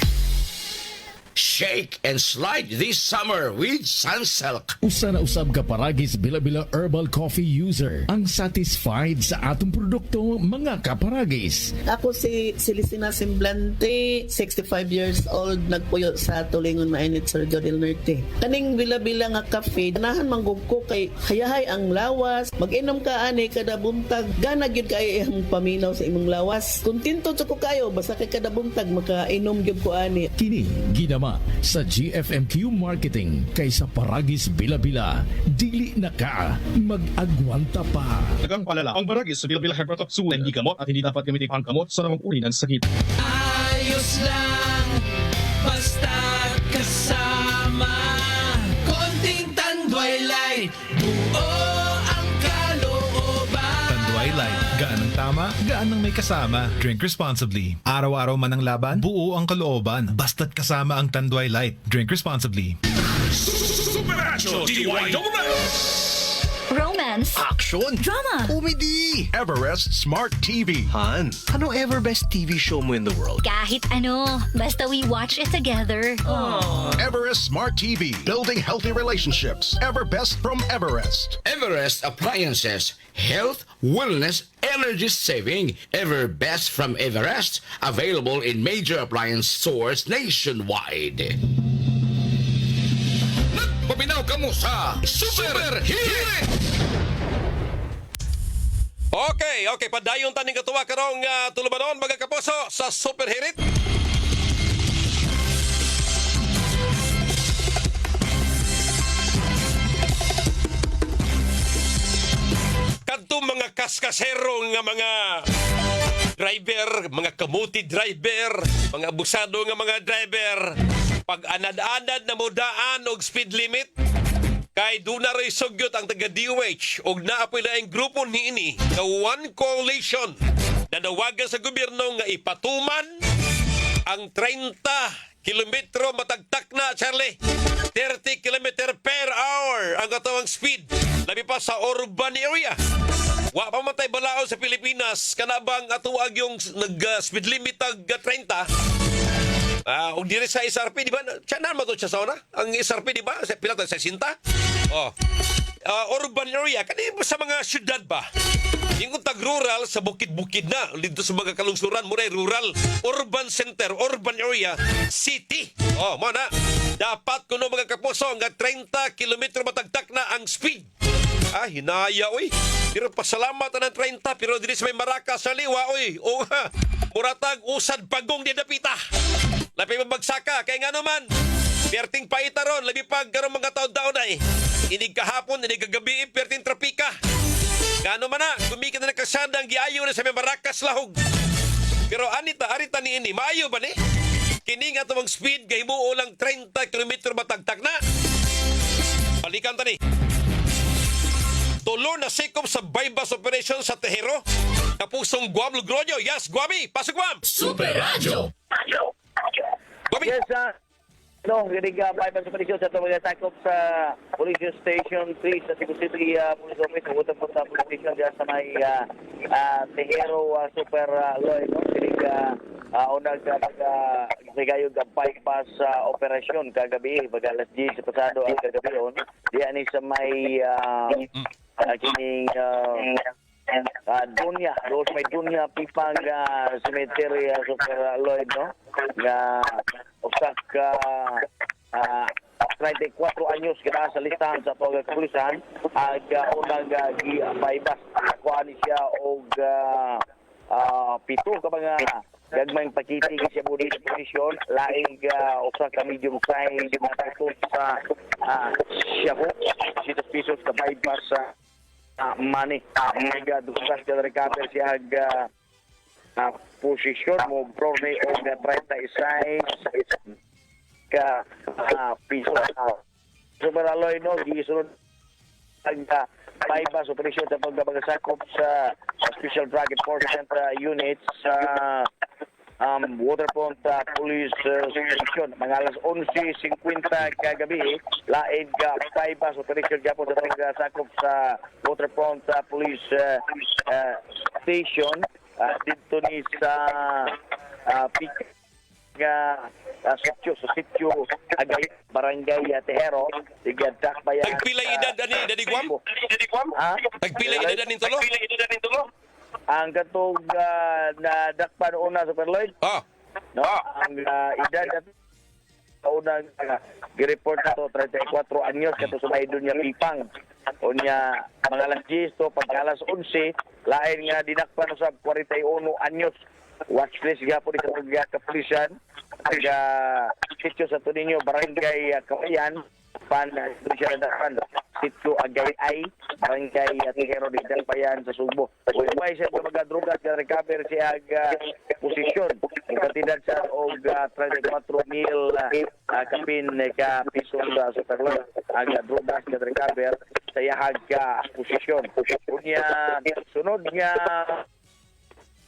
Shake and slide this summer with Sunsilk. Usa na usab ka paragis bila-bila herbal coffee user ang satisfied sa atong produkto mga kaparagis. Ako si Celestina Semblante, 65 years old, nagpuyo sa Tulingon Mainit, Surigao del Norte. Kaning bila-bila nga kafe, ganahan manggug ko kay hayahay ang lawas, mag-inom ka ani kada buntag, gana gyud kay ang paminaw sa imong lawas. Kontento ko kayo basta kay kada buntag makainom gyud ko ani. Kini ginama sa GFMQ Marketing kaysa paragis bila-bila, dili na ka mag-agwanta pa. Nagang palala, ang baragis sa bila-bila herbal capsule ay hindi gamot at hindi dapat gamitin pang gamot sa namang uri ng sakit. Ayos lang, basta kasama. Konting Tanduay Light, buo ang kalooban. Tanduay Light, gaan ng tama, gaan ng may kasama. Drink responsibly. Araw-araw man ang laban, buo ang kalooban. Basta't kasama ang Tanduay Light. Drink responsibly. Superacho DYWS! Romance. Action! Drama. Comedy! Everest Smart TV. Han, anong ever best TV show mo in the world? Kahit ano, basta we watch it together. Everest Smart TV, building healthy relationships. Ever best from Everest. Everest Appliances, health, wellness, energy saving, ever best from Everest, available in major appliance stores nationwide. Nagpaminaw ka mo sa Super Hit! Okay, padayon taning katuwa karong tulumanon mga kapuso sa Super Hirit. Kadtong mga kaskasero nga mga driver, mga kamuti driver, mga abusado nga mga driver, pag anad-anad na mudaan og speed limit, kay doon na rin sugyot ang taga-DOH o naapoy laing grupo niini na One Coalition na nawagan sa gobyerno nga ipatuman ang 30 kilometro matagtak na, Charlie. 30 kilometer per hour ang katawang speed. Labi pa sa urban area. Wa pa matay balao sa Pilipinas kanabang atuag yung nag-speed limit tag 30. Ug dire sa SRP, di ba? Tiyanan mo to siya sa una? Ang SRP, di ba? Sa pilatag sa sinta? Urban area. Kani sa mga syudad ba? Yung tag-rural sa bukid-bukid na. Dito sa mga kalungsuran, muna rural. Urban center, urban area, city. Mo na. Dapat kuno mga kapuso nga 30 kilometro matagtak na ang speed. Hinaya, oy. Pero pasalamat ng 30, pero dili sa may Maracas sa liwa, oy. Muratag usad pagong di napita. Labi mabagsaka, kaya nga naman, perting paita ron, labi pag karong mga taon-taon na Inig kahapon, inig kagabi, perting trapika. Gano man na, kumikita na kasada ang giayo na sa may Maracas lahog. Pero arita ni ini, maayo ba ni? Kini nga tumang speed, gahimuo lang 30 km matagtag na. gikan tani. Tulo na sikop sa bypass operation sa Tehero. Kapusong Guam Logroño. Yes, Guami. Pasok, Guam. Super Radio. Guami. Yes, no, kinig bypass operation sa itong mga sakop sa Police Station 3 sa Cebu City Police Office. Nagutan po sa Police Station dyan sa may Tehero Super Lloyd. No? Kinig unang nagayog ang bypass operasyon kagabi. Bagalas G sa pasado ang kagabi on. Diyan ni sa may kining Dunya, doon may Dunya Pipang Cemetery Super Lloyd, no? Nga usak 34 anyos kita sa listahan sa Toga Kapulisan ag unang bypass nakuha ni siya og 7 ka mga gagmayng pakiting siya mo dito posisyon laing usa ka medium size na takot sa siya po 100 pesos ka bypass money mega dukas ka recover siya posisyon mo bro ni og 36 ka piso Super Alloy no gisunod ang bypass operation sa pagbabagasakop sa Special Drug Enforcement Units sa Waterfront Police Station mga alas 11:50 kagabi laing bypass operation gyapon sa pagbabagasakop sa Waterfront Police Station dito ni sa sitio Agay Barangay Tehero tigadak bayan Tagpilay edad ani Guam? Tagpilay edad anin tulo? Ang katong nadakpan una Super Lloyd no ang edad at unang gi-report na to 34 anyos kato sumay Dunya Pipang unya mga alas 10 to pag alas 11 lain nga dinakpan sa 41 anyos watchlist gyapon sa mga kapulisan aga sitio sa Tuninyo Barangay Kawayan pan siya dakpan sitio Agay ay Barangay Tehero di Dalpayan sa Sugbo way sa mga drogas nga recover siya aga posisyon ang kantidad sa og 34,000 kapin ka piso sa superlo aga drogas nga recover sa iyahag posisyon unya sunod nga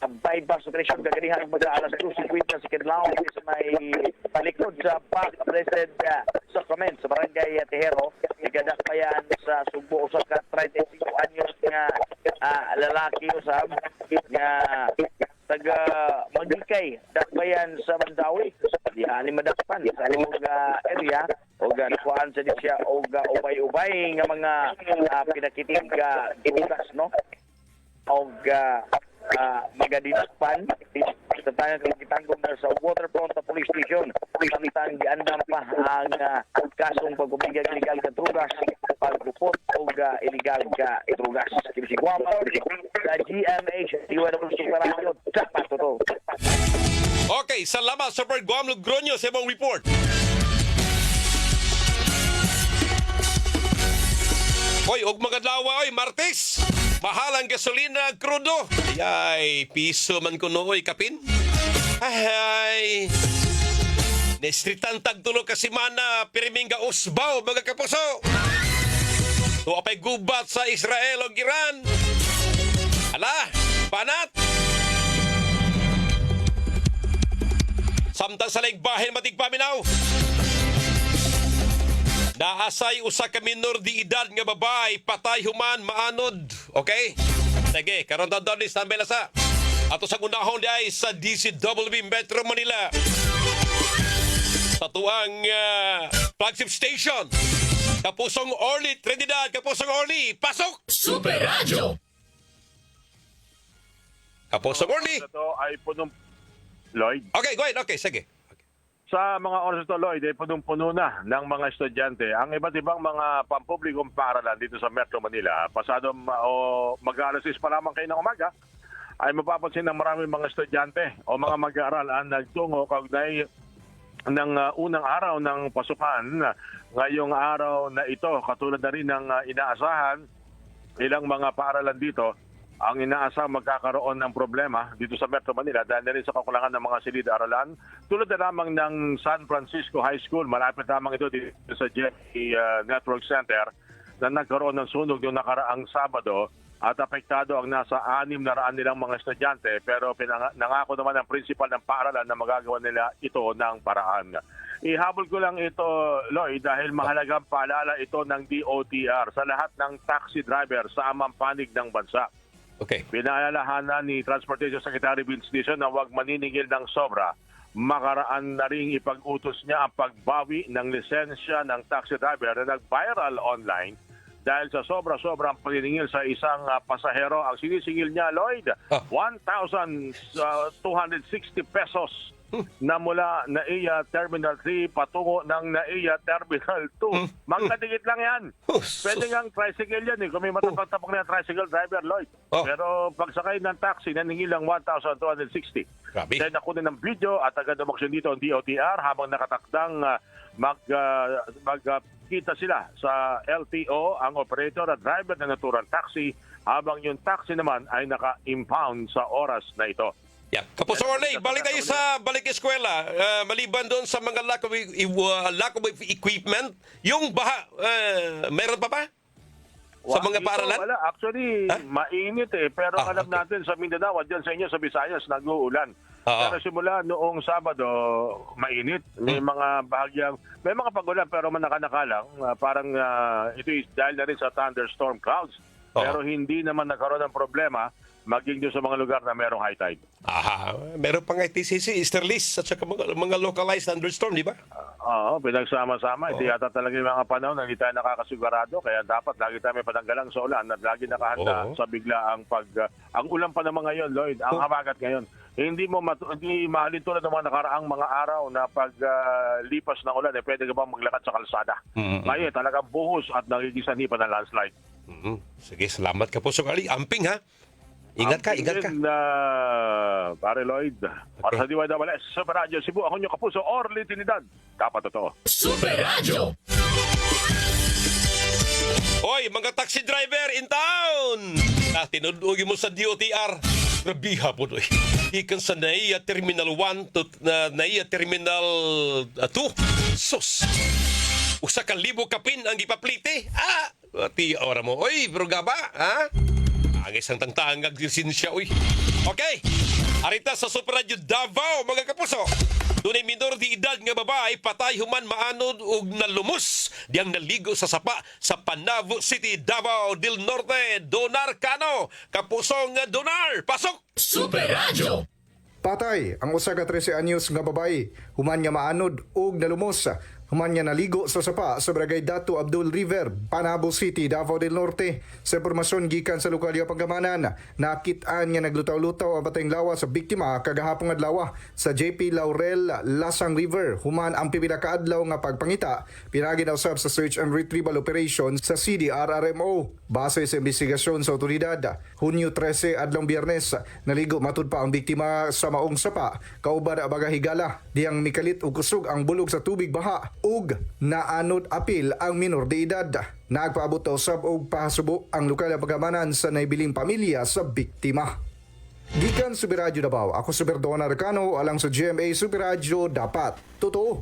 bypass operation gagadihan mga alas 2:50 sa Kidlaw sa may palikod sa Park Blessed Sacrament sa Barangay Tehero igadakpayan sa Sugbo usa ka 35 anyos nga lalaki usab nga taga Magikay dakbayan sa Mandawi diha ni madakpan sa imong area o nakuhaan sa siya o ubay-ubay nga mga pinakiting gibukas no og magadinakpan sa tangang kagitanggong na sa Waterfront Police Station samtang giandam pa ang kasong pagkumigang illegal ka drugas pagpupot o illegal ka drugas si Guama sa GMH DWW Super Radio dapat to. Okay, salamat Super Guam Logroño sa imong report. Oy, og magadlawa oy, Martes. Mahalang gasolina, krudo. Ay, piso man ko nooy kapin. Ay, nestritan tagtulo ka simana, pirimingga usbaw, mga kapuso. Tuapay gubat sa Israel o Iran. Ala, panat. Samtang sa laigbahin matigpaminaw. Naasay usa ka minor di edad nga babay patay human maanod. Okay? Sige, karon ta doon sa Belasa. Ato sa unahon di ay sa DCWB Metro Manila. Sa tuang flagship station. Kapusong Orly, Trinidad, Kapusong Orly, pasok! Super Radio. Kapusong Orly. Ito ay punong Lloyd. Okay, go ahead. Okay, sige. Sa mga oras ito, Lloyd, ay punong-puno na ng mga estudyante. Ang iba't ibang mga pampublikong paaralan dito sa Metro Manila, pasado mag-alas 6 pa lamang kayo ng umaga, ay mapapansin ng maraming mga estudyante o mga mag-aaral ang nagtungo kaugnay ng unang araw ng pasukan. Ngayong araw na ito, katulad na rin ng inaasahan, ilang mga paaralan dito, ang inaasang magkakaroon ng problema dito sa Metro Manila dahil na rin sa kakulangan ng mga silid-aralan. Tulad na lamang ng San Francisco High School, malapit lamang ito dito sa JFK Network Center. na nagkaroon ng sunog noong nakaraang Sabado at apektado ang nasa 600 nilang mga estudyante, pero nangako naman ang principal ng paaralan na magagawa nila ito ng paraan. Ihabol ko lang ito, Lloyd, dahil mahalagang paalala ito ng DOTR sa lahat ng taxi driver sa amang panig ng bansa. Okay. Pinaalalahanan ni Transportation Secretary Vince Dizon na huwag maniningil ng sobra. Makaraan na rin ipag-utos niya ang pagbawi ng lisensya ng taxi driver na nag-viral online dahil sa sobra-sobrang paniningil sa isang pasahero. Ang sinisingil niya, Lloyd, 1,260 pesos na mula NAIA Terminal 3 patungo ng NAIA Terminal 2. Magkadikit lang yan. Pwede ngang tricycle yan kung may matapag-tapag na tricycle driver, Lloyd. Pero pagsakay ng taxi, naningil lang 1,260. Grabe. Dahil nakunin ng video at agad umaksyon dito ang DOTR habang nakatakdang magkita sila sa LTO, ang operator at driver ng naturang taxi, habang yung taxi naman ay naka-impound sa oras na ito. Yeah. Kapuso Orley, balik tayo sa balik eskwela. Maliban doon sa mga lack of equipment, yung baha, meron pa ba? Sa mga paaralan? Wala. Actually, mainit Pero alam natin sa Mindanao, dyan sa inyo, sa Visayas, nag-uulan. Pero simula noong Sabado, mainit. May mga bahagyang, may mga pagulan pero manaka-naka lang. Parang ito is dahil na rin sa thunderstorm clouds. Pero hindi naman nagkaroon ng problema maging doon sa mga lugar na merong high tide. Meron pang ITCC, Easterlies at saka mga localized thunderstorm, di ba? Oo, pinagsama-sama. Ito yata talaga yung mga panahon na hindi tayo nakakasigurado. Kaya dapat lagi tayo may patanggalang sa ulan at lagi nakahanda sa bigla ang ulan pa naman ngayon, Lloyd, ang habagat ngayon. Hindi mahalin tulad ng mga nakaraang mga araw na paglipas ng ulan, pwede ka ba maglakad sa kalsada? Ngayon, talagang buhos at nagigisanipan ng landslide. Sige, salamat ka po. So, amping ha? Ingat ka. Pare Lloyd, para sa DYWS, Super Radio Cebu, ako nyo kapuso, Orly Trinidad. Dapat totoo. Super Radio! Hoy, mga taxi driver in town! Tinudugin mo sa DOTR. Grabiha po doy. Ikan sa NAIA Terminal 1 to NAIA Terminal 2. Sus! Usa ka libo kapin ang ipaplite. Ti ora mo. Oy, bro gaba, ha? Ang isang tangtangag lisensya, uy. Okay. Arita sa Super Radio Davao, mga kapuso. Dunay minor di edad nga babae patay human maanod ug nalumos diyang naligo sa sapa sa Panavo City, Davao del Norte. Donar Cano, kapuso nga Donar, pasok. Super Radio. Patay ang usa ka 13 anyos nga babae human nga maanod ug nalumos human nga naligo sa sapa sa Barangay Dato Abdul River, Panabo City, Davao del Norte. Sa impormasyon gikan sa lokal nga Pangamanan, nakit-an nga naglutaw-lutaw ang batayng lawas sa biktima kagahapon adlaw sa JP Laurel Lasang River. Human ang pipila ka adlaw nga pagpangita pinagi daw sab sa search and retrieval operation sa CDRRMO. Base sa investigasyon sa otoridad, Hunyo 13 adlong Biyernes, naligo matud pa ang biktima sa maong sapa kauban ang mga higala diyang mikalit ug kusog ang bulog sa tubig baha ug naanod apil ang minor de edad. Nagpaabot daw sab og pahasubo ang lokal na pagamanan sa naibiling pamilya sa biktima. Gikan Super Radio Davao, ako si Berdona Recano alang sa GMA Super Radio, dapat totoo.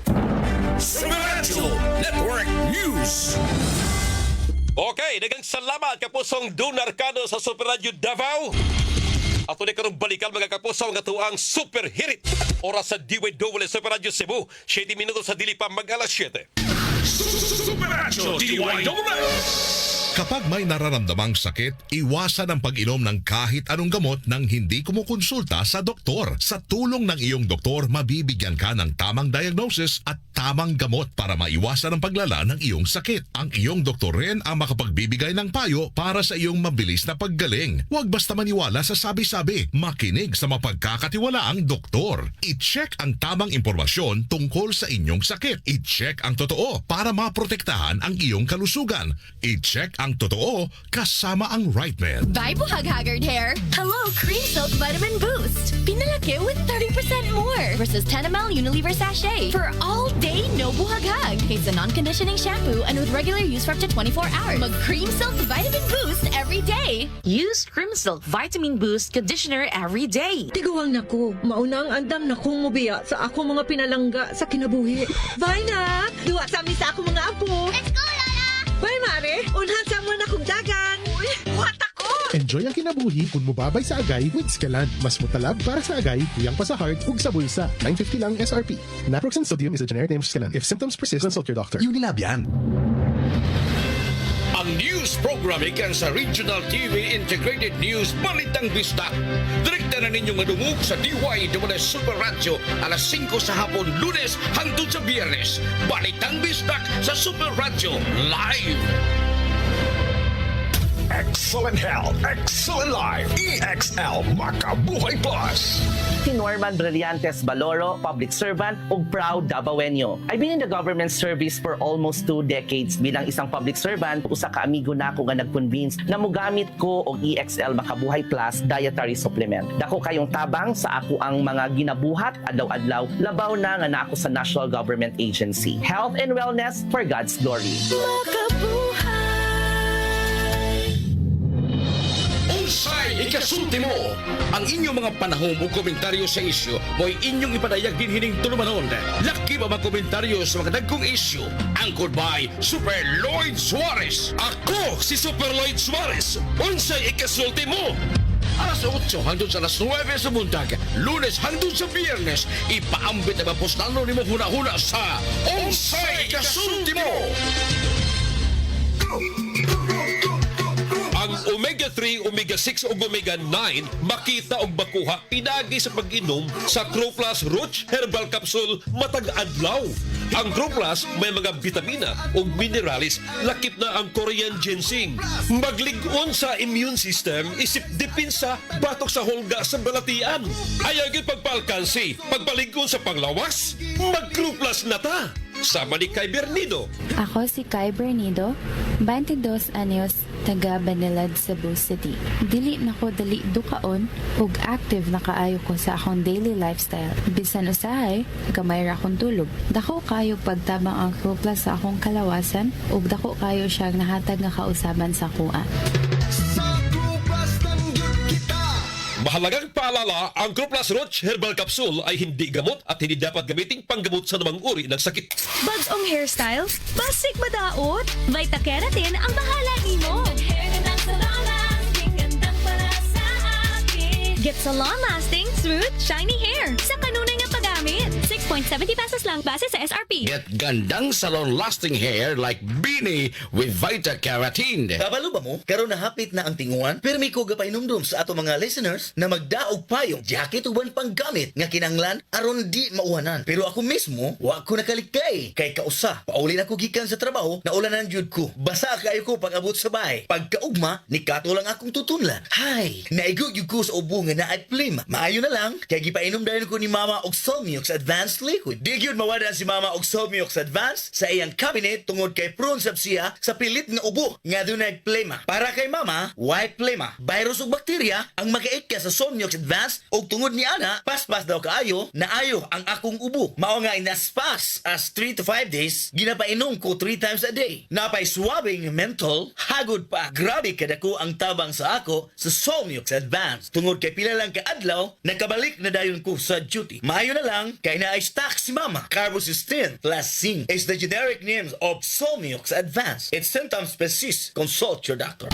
Super Radio Network News. Okay, daghang salamat kapusong Donar Cano sa Super Radio Davao. Ato ni karong balikan mga kapuso nga tuang Super Hirit. Oras sa DYW Super Radio Cebu, 7 minutos sa dili pa mag-alas 7. Super Radio DYW. Kapag may nararamdamang sakit, iwasan ang pag-inom ng kahit anong gamot nang hindi kumukonsulta sa doktor. Sa tulong ng iyong doktor, mabibigyan ka ng tamang diagnosis at tamang gamot para maiwasan ang paglala ng iyong sakit. Ang iyong doktor rin ang makapagbibigay ng payo para sa iyong mabilis na paggaling. Huwag basta maniwala sa sabi-sabi. Makinig sa mapagkakatiwalaang doktor. I-check ang tamang impormasyon tungkol sa inyong sakit. I-check ang totoo para maprotektahan ang iyong kalusugan. I-check ang totoo kasama ang right man. Bye, Buhag Haggard Hair! Hello, Cream Silk Vitamin Boost! Pinalaki with 30% more versus 10 ml Unilever Sachet for all day no buhag-hag. It's a non-conditioning shampoo and with regular use for up to 24 hours. Mag Cream Silk Vitamin Boost every day. Use Cream Silk Vitamin Boost Conditioner every day. Tiguang nako, mauna ang andam na kong mubiya sa ako mga pinalangga sa kinabuhi. Bye na! Duwa sa amin sa ako mga apo! Let's go, Lola! Bye, Mare. Unhan sa mo na kong dagan. Uy, what ako? Enjoy ang kinabuhi kung mubabay sa agay with Scalan. Mas mutalab para sa agay, tuyang pa sa heart, ug sa bulsa. 950 lang SRP. Naproxen sodium is a generic name of Scalan. If symptoms persist, consult your doctor. Unilab yan. Ang news programming kan sa Regional TV Integrated News Balitang Bisdak. Direkta na ninyong madungog sa DY Super Radio alas 5 sa hapon Lunes hangtod sa Biyernes. Balitang Bisdak sa Super Radio Live. Excellent health, excellent life. EXL Makabuhay Plus. Si Norman Brillantes Baloro, public servant ug proud Davaoenyo. I've been in the government service for almost 2 decades. Bilang isang public servant, usa ka amigo na ako nga nag-convince na mugamit ko og EXL Makabuhay Plus dietary supplement. Dako kayong tabang sa ako ang mga ginabuhat adlaw-adlaw, labaw na nga na ako sa National Government Agency. Health and wellness for God's glory. Unsay ikasulti mo? Ang inyong mga panahon o komentaryo sa isyu mo'y inyong ipadayag din hining tulumanon. Laki ba mga komentaryo sa mga dagkong isyu? Anchored by Super Lloyd Suarez. Ako si Super Lloyd Suarez. Unsay ikasulti mo? Alas 8 hangtod sa alas 9 sa buntag, Lunes hangtod sa Biyernes, ipaambit na mapostano ni mo huna-huna sa Unsay ikasulti mo? Ang omega-3, omega-6 ug omega-9 makita og makuha pinagi sa pag-inom sa Croplus Roach Herbal Capsule matag adlaw. Ang Croplus may mga bitamina ug minerales lakip na ang Korean ginseng. Maglig-on sa immune system isip dipinsa batok sa hulga sa balatian. Ayaw gyud pagpalkansi, pagbalig-on sa panglawas, mag-Croplus na ta. Sama ni Kai Bernido. Ako si Kai Bernido, 22 anyos, taga Banilad, Cebu City. Dili na ko dali dukaon ug active na kaayo ko sa akong daily lifestyle. Bisan usahay, gamay ra akong tulog. Dako kayo pagtabang ang Croplus sa akong kalawasan ug dako kayo siyang nahatag nga kausaban sa kuha. Mahalagang paalala, ang Croplus Roach Herbal Capsule ay hindi gamot at hindi dapat gamiting panggamot sa namang uri ng sakit. Bagong hairstyle? Basic madaot? Vita Keratin ang bahala nimo. Get salon-lasting, smooth, shiny hair sa kanunay nga paggamit. 6.70 pesos lang base sa SRP. Get gandang salon-lasting hair like Beanie with Vita Keratin. Kabalo ba mo? Karon na hapit na ang tinguan, pero may kuga pa inumdum sa ato mga listeners na magdaog pa yung jacket uban panggamit nga kinanglan aron di mauwanan. Pero ako mismo, wa ko nakalikay. Kay kausa, paulin ako gikan sa trabaho, naulanan jud ko. Basa kayo ko pag abot sa bahay. Pagkaugma, ni kato lang akong tutunlan. Hay, naigog yun ko sa ubo nga na at plima. Maayo na lang, kay gipainom dahil ko ni Mama og Solmiox Advanced Liquid. Di gyud mawala si Mama og Solmiox Advanced sa iyang cabinet tungod kay prone sab siya sa pilit nga ubo nga dunay plema. Para kay Mama, white plema, virus ug bakterya ang magait ka sa Solmiox Advanced ug tungod ni ana, paspas daw kaayo, naayo ang akong ubo. Mao nga as fast as 3 to 5 days, ginapainom ko 3 times a day. Napay swabbing menthol, hagod pa. Grabe kadako ang tabang sa ako sa Solmiox Advanced. Tungod kay pila lang kaadlaw, nakabalik na dayon ko sa duty. Maayo na lang, kay na-stock si Mama. Carbocisteine plus zinc is the generic names of Solmiox Advanced. If symptoms persist, consult your doctor.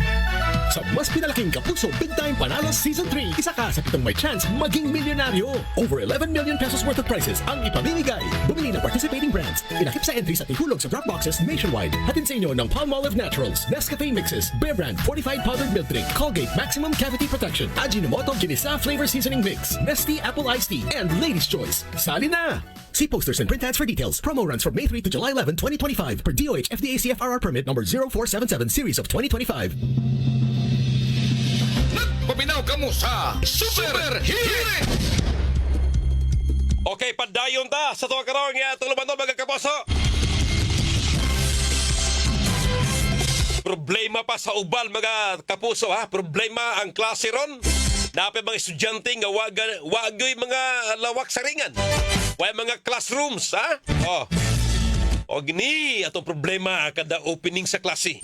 Sa mas pinalaking kapuso Big Time Panalo Season 3, isa ka sa pitong may chance maging milyonaryo. Over 11 million pesos worth of prizes ang ipamimigay. Bumili ng participating brands. Inakip sa entries at ihulog sa drop boxes nationwide. Hatid sa inyo ng Palmolive Naturals, Nescafe Mixes, Bear Brand Fortified Powdered Milk Drink, Colgate Maximum Cavity Protection, Ajinomoto Ginisa Flavor Seasoning Mix, Nestea Apple Iced Tea, and Ladies' Choice. Sali na! See posters and print ads for details. Promo runs from May 3 to July 11, 2025 per DOH FDA CFRR permit number 0477 series of 2025. Paminaw ka mo sa Super Hirit! Okay, padayon ta sa tuwa karong nga tulumanon mga kapuso. Problema pa sa ubal mga kapuso ha. Problema ang klase ron. Napay mga estudyante nga wagoy mga lawak sa ringan. Way mga classrooms ha. O gini atong problema kada opening sa klase.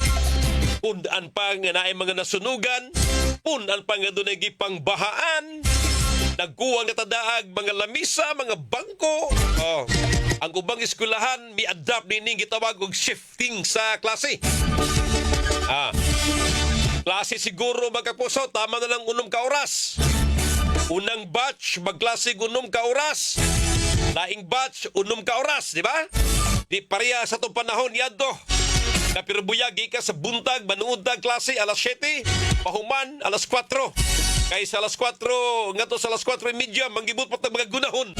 Pundaan pa nga naay mga nasunugan, pundaan pa nga doon ay gipangbahaan, nagkuwang natadaag mga lamisa, mga bangko. Ang ubang eskwelahan mi-adapt nining gitawag og shifting sa klase. Klase siguro mga kapuso, tama na lang 6 ka oras. Unang batch, magklase 6 ka oras. Laing batch, 6 ka oras, di ba? Di pareha sa itong panahon yadto. Napirubuyagi ka sa buntag, manuod ang klase alas 7, pahuman alas 4. Kaysa alas 4, nga to sa alas 4:30, manggibot pa mga gunahon.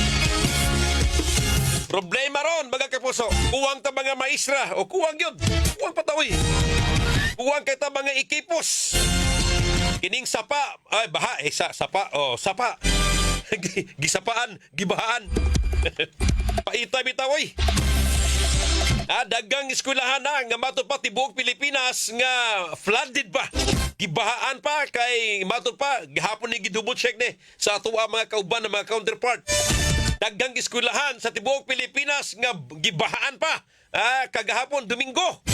Problema ron, mga kapuso. Kuwang ta mga maestra, o kuwang yun. Kuwang patawi. Kuwang kay ta mga ikipos. Kining sapa, ay baha, sapa, sapa. Gisapaan, gibahaan. Paita bitawoy. Dagang eskwelahan na nga matod pa tibuok Pilipinas nga flooded pa. Gibahaan pa kay matod pa gihapon ni gidouble check ni sa ato mga kauban ng mga counterpart. Dagang eskwelahan sa tibuok Pilipinas nga gibahaan pa kagahapon Domingo.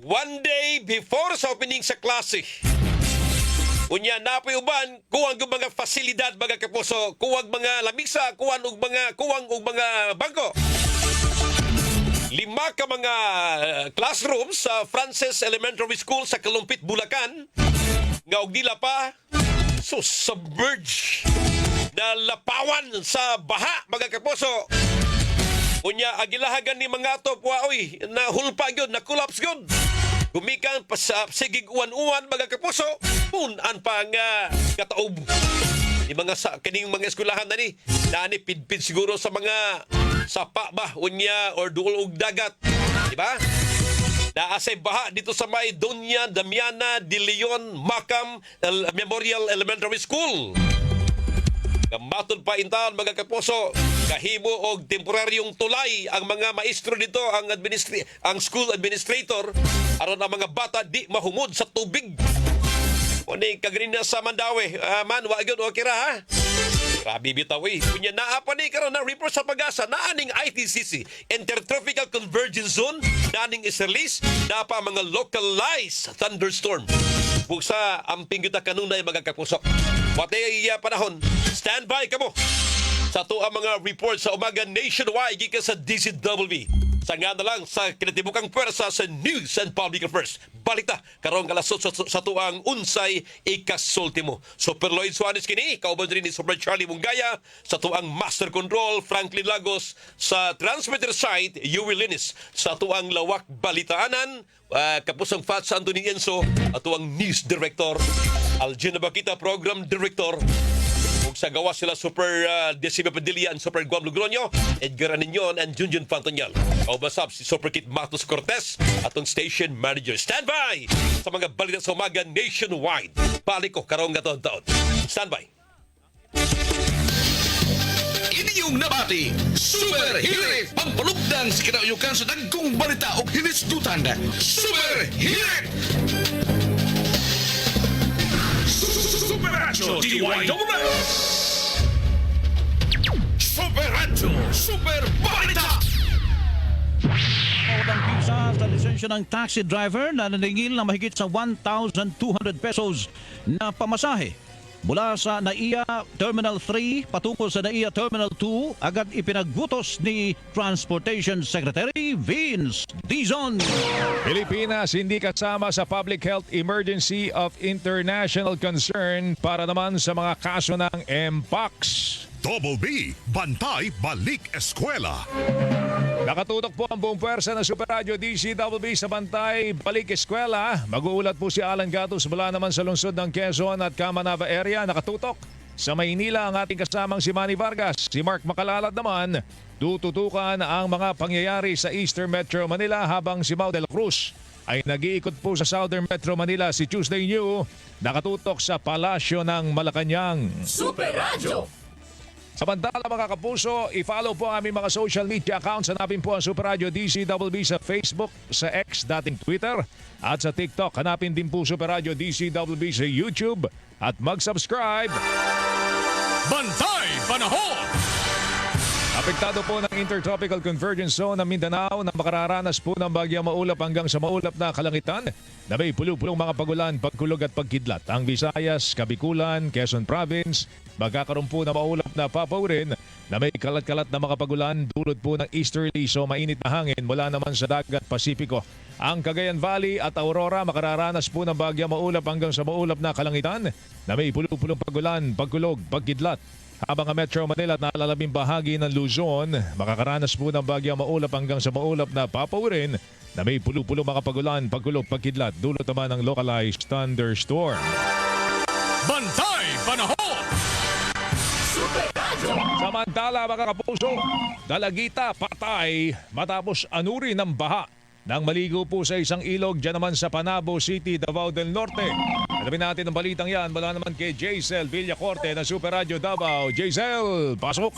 One day before sa opening sa klase. Unya napoy uban kuwang og mga fasilidad mga kapuso, kuwang mga lamisa, kuwang og mga bangko. 5 ka mga classrooms sa Frances Elementary School sa Kalumpit, Bulacan. Nga og dila pa submerge na lapawan sa baha mga kapuso. Unya agilahagan ni mga ato puaoy na hulpa gyud, na collapse gyud. Gumikan pa sa sigig uwan-uwan mga kapuso, punan pa nga kataob. Kining mga eskwelahan na ni pidpid siguro sa mga sapa ba unya or duol og dagat, di ba? Naasay baha dito sa may Doña Damiana de Leon Macam Memorial Elementary School. Kamatod pa intaon mga kapuso, kahimo og temporaryong tulay ang mga maestro dito, ang school administrator aron ang mga bata di mahumod sa tubig. Oni kaganina sa Mandawi, man wa gyud okay ra ha. Grabe bitaw eh. Kunya naa pa ni karon na report sa Pag-asa naaning ITCC Intertropical Convergence Zone, naaning is-release na pa mga localized thunderstorm. Buksa amping kita kanunay mga kapuso. Watay panahon. Stand by kamo sa to ang mga report sa umaga nationwide gikan sa DCWB. Sa nga na lang sa kinatibukang pwersa sa News and Public Affairs. Balita karong kalasot sa tuang unsay ikasultimo. Super Lloyd Suarez kini, kauban rin ni Super Charlie Mungaya, sa tuang Master Control Franklin Lagos, sa transmitter site Yui Linis, sa tuang lawak balitaanan kapusang Fats Anthony Enzo, at tuang News Director Algina Bakita, Program Director. Sa gawa sila Super Decima Padilla and Super Guam Logroño, Edgar Aninyon and Junjun Fantonyal. Kaubasap si Super Kit Matos Cortez, atong station manager. Stand by sa mga balita sa umaga nationwide. Paliko karong taon-taon. Stand by. Inyong nabati, Super Hirit! Pampalugdang sa kinauyukan sa dagkong balita o hinisdutan. Super Hirit! Super Rancho DYWS! Super Rancho Super Balita! Ang visa sa lisensya ng taxi driver na naningil na mahigit sa 1,200 pesos na pamasahe mula sa NAIA Terminal 3 patungo sa NAIA Terminal 2 agad ipinagbutos ni Transportation Secretary Vince Dizon. Pilipinas hindi kasama sa Public Health Emergency of International Concern para naman sa mga kaso ng Mpox. Double B, Bantay Balik Eskwela. Nakatutok po ang buong pwersa ng Super Radio DCWB sa Bantay Balik Eskwela. Mag-uulat po si Alan Gatos mula naman sa lungsod ng Quezon at Camanava area. Nakatutok sa Maynila ang ating kasamang si Manny Vargas. Si Mark Makalalat naman, tututukan ang mga pangyayari sa Eastern Metro Manila habang si Mau de la Cruz ay nag-iikot po sa Southern Metro Manila. Si Tuesday New nakatutok sa Palasyo ng Malacanang. Super Radio! Samantala mga kapuso, i-follow po ang aming mga social media accounts. Hanapin po ang Super Radio DCWB sa Facebook, sa X, dating Twitter, at sa TikTok. Hanapin din po Super Radio DCWB sa YouTube at mag-subscribe. Bantay Panahon! Apektado po ng Intertropical Convergence Zone ng Mindanao na makararanas po ng bagyang maulap hanggang sa maulap na kalangitan na may pulo-pulong mga pagulan, pagkulog at pagkidlat. Ang Visayas, Kabikulan, Quezon Province, magkakaroon po na maulap na papawirin na may kalat-kalat na mga pagulan dulot po ng easterly so mainit na hangin mula naman sa dagat Pasipiko. Ang Cagayan Valley at Aurora makararanas po ng bagya maulap hanggang sa maulap na kalangitan na may pulo-pulong pagulan, pagkulog, pagkidlat. Habang ang Metro Manila at nalalabing bahagi ng Luzon, makakaranas po ng bagya maulap hanggang sa maulap na papawirin na may pulo-pulong mga pagulan, pagkulog, pagkidlat, dulot naman ng localized thunderstorm. Bantay Panahon! Samantala mga kapuso, dalagita patay matapos anurin ng baha nang maligo po sa isang ilog dyan naman sa Panabo City, Davao del Norte. Alamin natin ang balitang yan mula naman kay Jaisel Villacorte ng Super Radio Davao. Jaisel, pasok!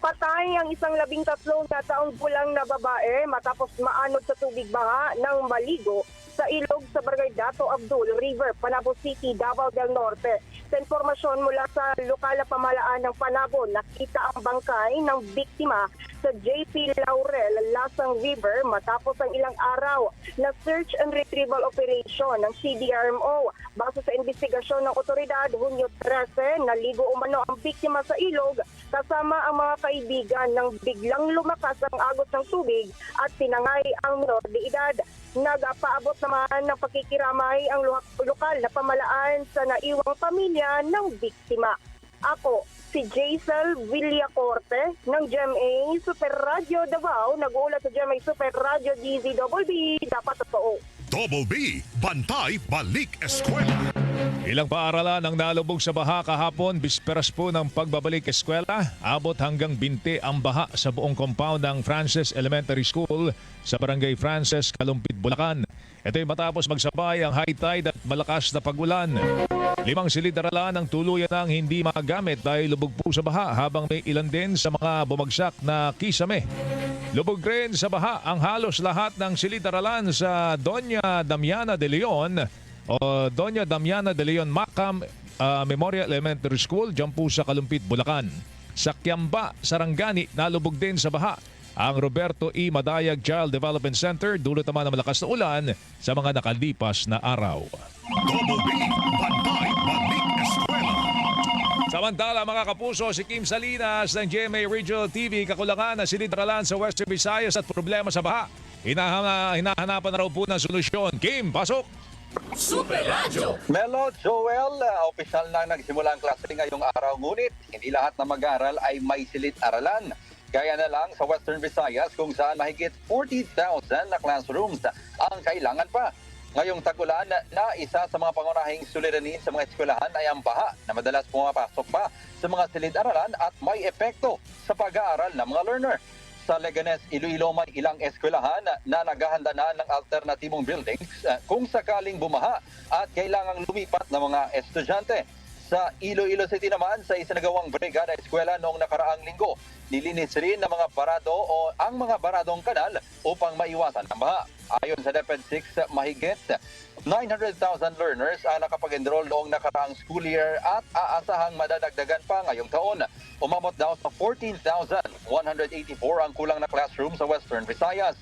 Patay ang isang 13 na taong gulang na babae matapos maanod sa tubig baha ng maligo sa ilog sa Barangay Dato Abdul River, Panabo City, Davao del Norte. Sa informasyon mula sa lokal na pamahalaan ng Panabo, nakita ang bangkay ng biktima sa JP Laurel, Lasang River matapos ang ilang araw na search and retrieval operation ng CDRMO. Base sa investigasyon ng otoridad, Hunyo 13, naligo umano ang biktima sa ilog kasama ang mga kaibigan nang biglang lumakas ang agos ng tubig at tinangay ang minor de edad. Nagpaabot naman ng pakikiramay ang lokal na pamalaan sa naiwang pamilya ng biktima. Ako, si Jaisel Villacorte ng GMA Super Radio Davao, nag-uulat sa GMA Super Radio DZBB, dapat totoo. Double B, Bantay Balik Eskwela. Ilang paaralan ang nalubog sa baha kahapon, bisperas po ng pagbabalik eskwela. Abot hanggang 20 ang baha sa buong compound ng Frances Elementary School sa Barangay Frances, Kalumpit, Bulacan. Ito'y matapos magsabay ang high tide at malakas na pagulan. 5 silid-aralan ang tuluyan ng hindi magamit dahil lubog po sa baha habang may ilan din sa mga bumagsak na kisame. Lubog rin sa baha ang halos lahat ng silid-aralan sa Doña Damiana de Leon o Doña Damiana de Leon Macam Memorial Elementary School dyan po sa Kalumpit, Bulacan. Sa Kiamba, Sarangani, nalubog din sa baha ang Roberto E. Madayag Child Development Center dulot naman ng malakas na ulan sa mga nakalipas na araw. Double B, Bantay Balik Eskwela. Samantala mga kapuso, si Kim Salinas ng GMA Regional TV kakulangan na silid-aralan sa Western Visayas at problema sa baha. Hinahanapan na raw po ng solusyon. Kim, pasok! Super Radio! Melo, Joel, opisyal na nagsimula ang klase ngayong araw, ngunit hindi lahat na mag-aaral ay may silid-aralan. Gaya na lang sa Western Visayas kung saan mahigit 40,000 na classrooms ang kailangan pa. Ngayong tag-ulan na isa sa mga pangunahing suliranin sa mga eskwelahan ay ang baha na madalas pumapasok pa sa mga silid-aralan at may epekto sa pag-aaral ng mga learner. Sa Leganes, Iloilo may ilang eskwelahan na naghahanda na ng alternatibong buildings kung sakaling bumaha at kailangang lumipat ng mga estudyante. Sa Iloilo City naman, sa isinagawang brigada eskwela noong nakaraang linggo, nilinis rin ng mga barado o ang mga baradong kanal upang maiwasan ang baha. Ayon sa DepEd 6, mahigit 900,000 learners ang nakapag-enroll noong nakaraang school year at aasahang madadagdagan pa ngayong taon. Umabot daw sa 14,184 ang kulang na classroom sa Western Visayas.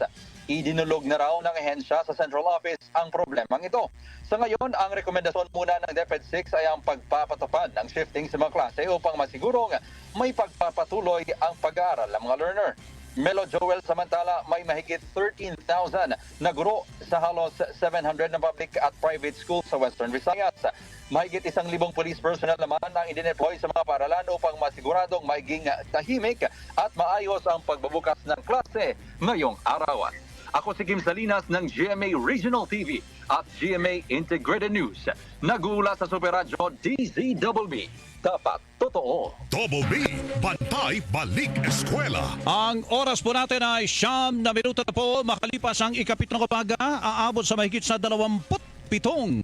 Idinulog na raw ng ahensya sa Central Office ang problemang ito. Sa ngayon, ang rekomendasyon muna ng DepEd 6 ay ang pagpapatupad ng shifting sa mga klase upang masigurong may pagpapatuloy ang pag-aaral ng mga learner. Melo Joel, samantala may mahigit 13,000 na guro sa halos 700 na public at private schools sa Western Visayas. Mahigit 1,000 police personnel naman ang idineploy sa mga paaralan upang masiguradong maiging tahimik at maayos ang pagbabukas ng klase ngayong araw. Ako si Kim Salinas ng GMA Regional TV at GMA Integrated News. Nag-uula sa Super Radio DZBB. Dapat totoo. Double B, Bantay Balik Eskwela. Ang oras po natin ay 9 na minuto na po. Makalipas ang ikapit ng umaga, aabot sa mahigit sa 27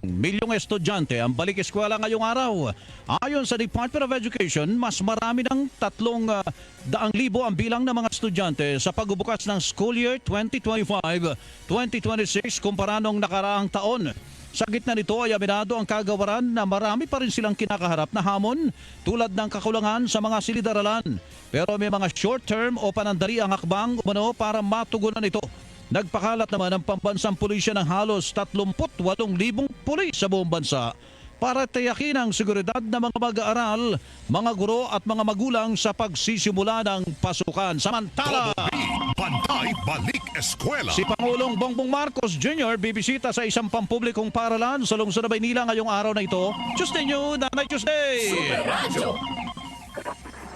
milyong estudyante ang balik eskwela ngayong araw. Ayon sa Department of Education, mas marami ng 300,000 ang bilang ng mga estudyante sa pagbubukas ng school year 2025-2026 kumpara nung nakaraang taon. Sa gitna nito ay aminado ang kagawaran na marami pa rin silang kinakaharap na hamon tulad ng kakulangan sa mga silid-aralan. Pero may mga short-term o panandaliang hakbang umano para matugunan ito. Nagpakalat naman ang pambansang pulisya ng halos 38,000 pulis sa buong bansa para tiyakin ang seguridad ng mga mag-aaral, mga guro at mga magulang sa pagsisimula ng pasukan. Samantala, Bantay Balik Eskwela. si Pangulong Bongbong Marcos Jr. bibisita sa isang pampublikong paaralan sa lungsod ng Maynila ngayong araw na ito. Tuesday New Nanay Tuesday!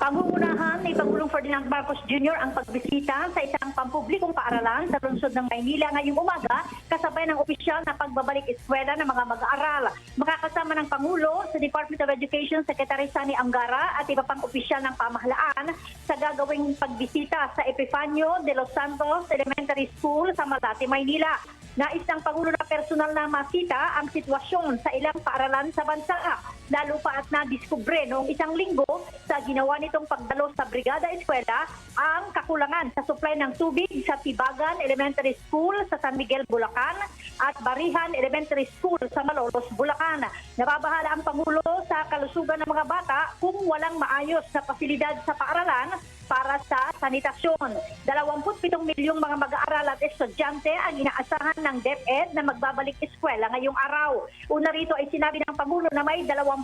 Pangungunahan ni Pangulong Ferdinand Marcos Jr. ang pagbisita sa isang pampublikong paaralan sa lungsod ng Maynila ngayong umaga kasabay ng opisyal na pagbabalik eskwela ng mga mag-aaral. Makakasama ng Pangulo sa Department of Education Secretary Sani Angara at iba pang opisyal ng pamahalaan sa gagawing pagbisita sa Epifanio de los Santos Elementary School sa Malate, Maynila. Nais ng Pangulo na personal na makita ang sitwasyon sa ilang paaralan sa bansa, lalo pa at nadiskubre noong isang linggo sa ginawa nitong pagdalo sa Brigada Eskwela ang kakulangan sa supply ng tubig sa Tibagan Elementary School sa San Miguel, Bulacan at Barihan Elementary School sa Malolos, Bulacan. Nababahala ang Pangulo sa kalusugan ng mga bata kung walang maayos na pasilidad sa paaralan para sa sanitasyon. 27 milyong mga mag-aaral at estudyante ang inaasahan ng DepEd na magbabalik eskwela ngayong araw. Una rito ay sinabi ng Pangulo na may 20,000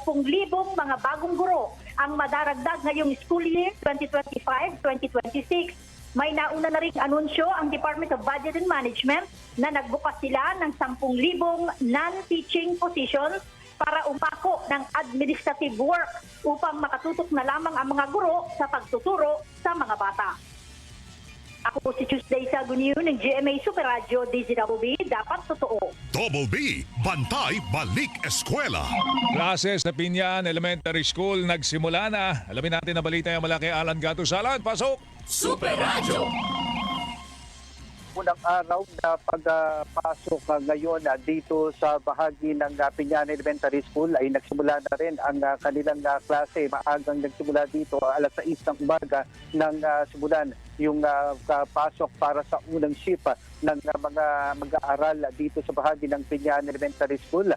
mga bagong guro ang madaragdag ngayong school year 2025-2026. May nauna na ring anunsyo ang Department of Budget and Management na nagbukas sila ng 10,000 non-teaching positions para umako ng administrative work upang makatutok na lamang ang mga guro sa pagtuturo sa mga bata. Ako po si Tuesday Saguniu ng GMA Super Radio DZWB, dapat totoo. Double B, Bantay Balik Eskwela. Klases sa Pinyan Elementary School nagsimula na. Alamin natin na balita yung malaki Alan Gatusalan. Pasok! Super Radio! Unang araw na pagpasok ngayon dito sa bahagi ng Pinyan Elementary School ay nagsimula na rin ang kanilang klase. Maagang nagsimula dito alas 6 ng umaga ng simulan yung pasok para sa unang shift ng mga mag-aaral dito sa bahagi ng Pinyan Elementary School.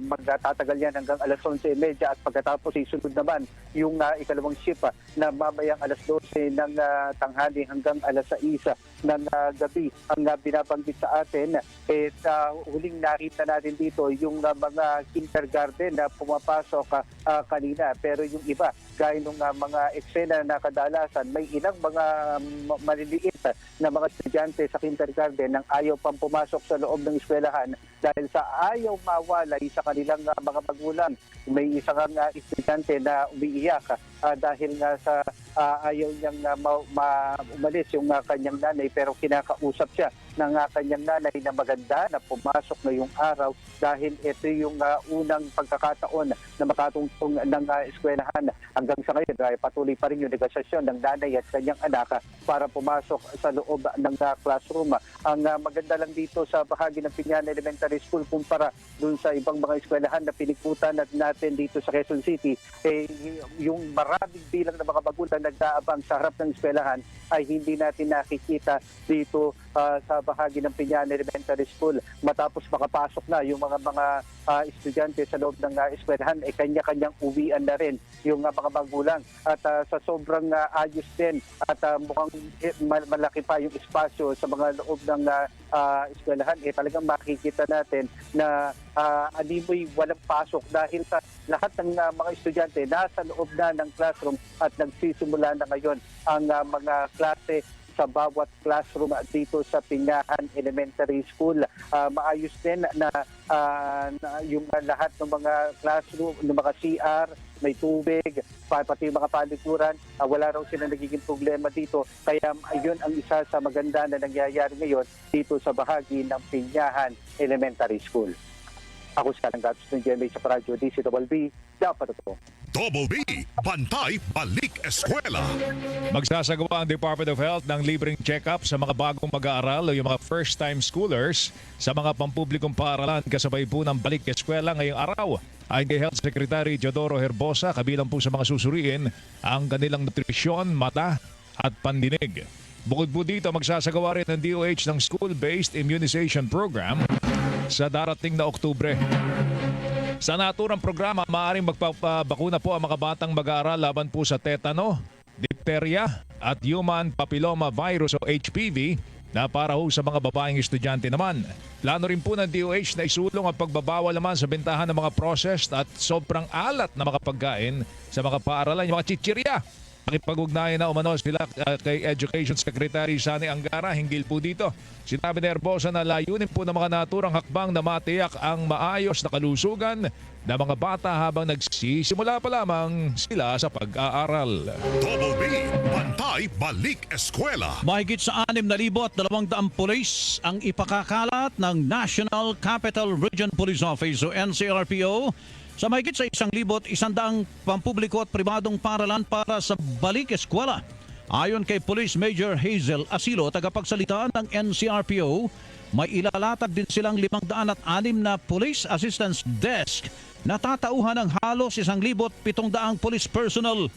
Magtatagal yan hanggang alas 11:30 at pagkatapos isunod naman yung ikalawang shift na mamayang alas 12 ng tanghali hanggang alas 6 ng gabi. Ang binabanggit sa atin huling nakita natin dito yung mga kindergarten na pumapasok kanina, pero yung iba gaya ng mga eksena na kadalasan may ilang mga maliliit na mga estudyante sa kindergarten nang ayaw pang pumasok sa loob ng eskwelahan dahil sa ayaw mawalay sa kanilang mga magulang. May isang estudyante na umiiyak dahil nga sa ayaw niyang umalis yung kanyang nanay, pero kinakausap siya ng kanyang nanay na maganda na pumasok ngayong araw dahil ito yung unang pagkakataon na makatungtong ng eskwelahan. Hanggang sa ngayon ay patuloy pa rin yung negosasyon ng nanay at kanyang anak para pumasok sa loob ng classroom. Ang maganda lang dito sa bahagi ng Pinyan Elementary School kumpara dun sa ibang mga eskwelahan na pinikutan natin dito sa Quezon City, yung maraming bilang ng mga magulang nag-aabang sa harap ng eskwelahan ay hindi natin nakikita dito sa bahagi ng Pinyan Elementary School. Matapos makapasok na yung mga estudyante sa loob ng eskwelahan, kanya-kanyang uwian na rin yung mga magulang. At sa sobrang ayos din at mukhang malaki pa yung espasyo sa mga loob ng eskwelahan, talagang makikita natin na animoy walang pasok dahil sa lahat ng mga estudyante nasa loob na ng classroom at nagsisimula na ngayon ang mga klase sa bawat classroom dito sa Pinyahan Elementary School. Maayos din na yung lahat ng mga classroom, ng mga CR, may tubig, pati yung mga palikuran, wala raw sila nagiging problema dito. Kaya ayun ang isa sa maganda na nangyayari ngayon dito sa bahagi ng Pinyahan Elementary School. Ako si Alan Gatos ng GMA sa Radyo DZWB, dapat ito. Double B, Bantay Balik Eskwela. Magsasagawa ang Department of Health ng libreng check-up sa mga bagong mag-aaral o yung mga first-time schoolers sa mga pampublikong paaralan kasabay po ng balik eskwela ngayong araw. Ayon kay Health Secretary Teodoro Herbosa, kabilang po sa mga susuriin ang kanilang nutrisyon, mata at pandinig. Bukod po dito, magsasagawa rin ng DOH ng school-based immunization program sa darating na Oktubre. Sa naturang programa, maaaring magpapabakuna po ang mga batang mag-aaral laban po sa tetano, diphtheria at human papilloma virus o HPV na para ho sa mga babaeng estudyante naman. Plano rin po ng DOH na isulong ang pagbabawal naman sa bentahan ng mga processed at sobrang alat na mga pagkain sa mga paaralan, yung mga chichirya. Nakipag-ugnayan na umano sila kay Education Secretary Sani Angara hinggil po dito. Sinabi ni Herbosa na layunin po ng mga naturang hakbang na matiyak ang maayos na kalusugan ng mga bata habang nagsisimula pa lamang sila sa pag-aaral. Double B, Bantay Balik Eskwela. Mahigit sa 6,200 pulis ang ipakakalat ng National Capital Region Police Office o NCRPO sa mahigit sa 1,100 pampubliko at pribadong paaralan para sa balik eskwela. Ayon kay Police Major Hazel Asilo, tagapagsalita ng NCRPO, may ilalatag din silang 506 na Police Assistance Desk na tatauhan ng halos 1,700 police personnel.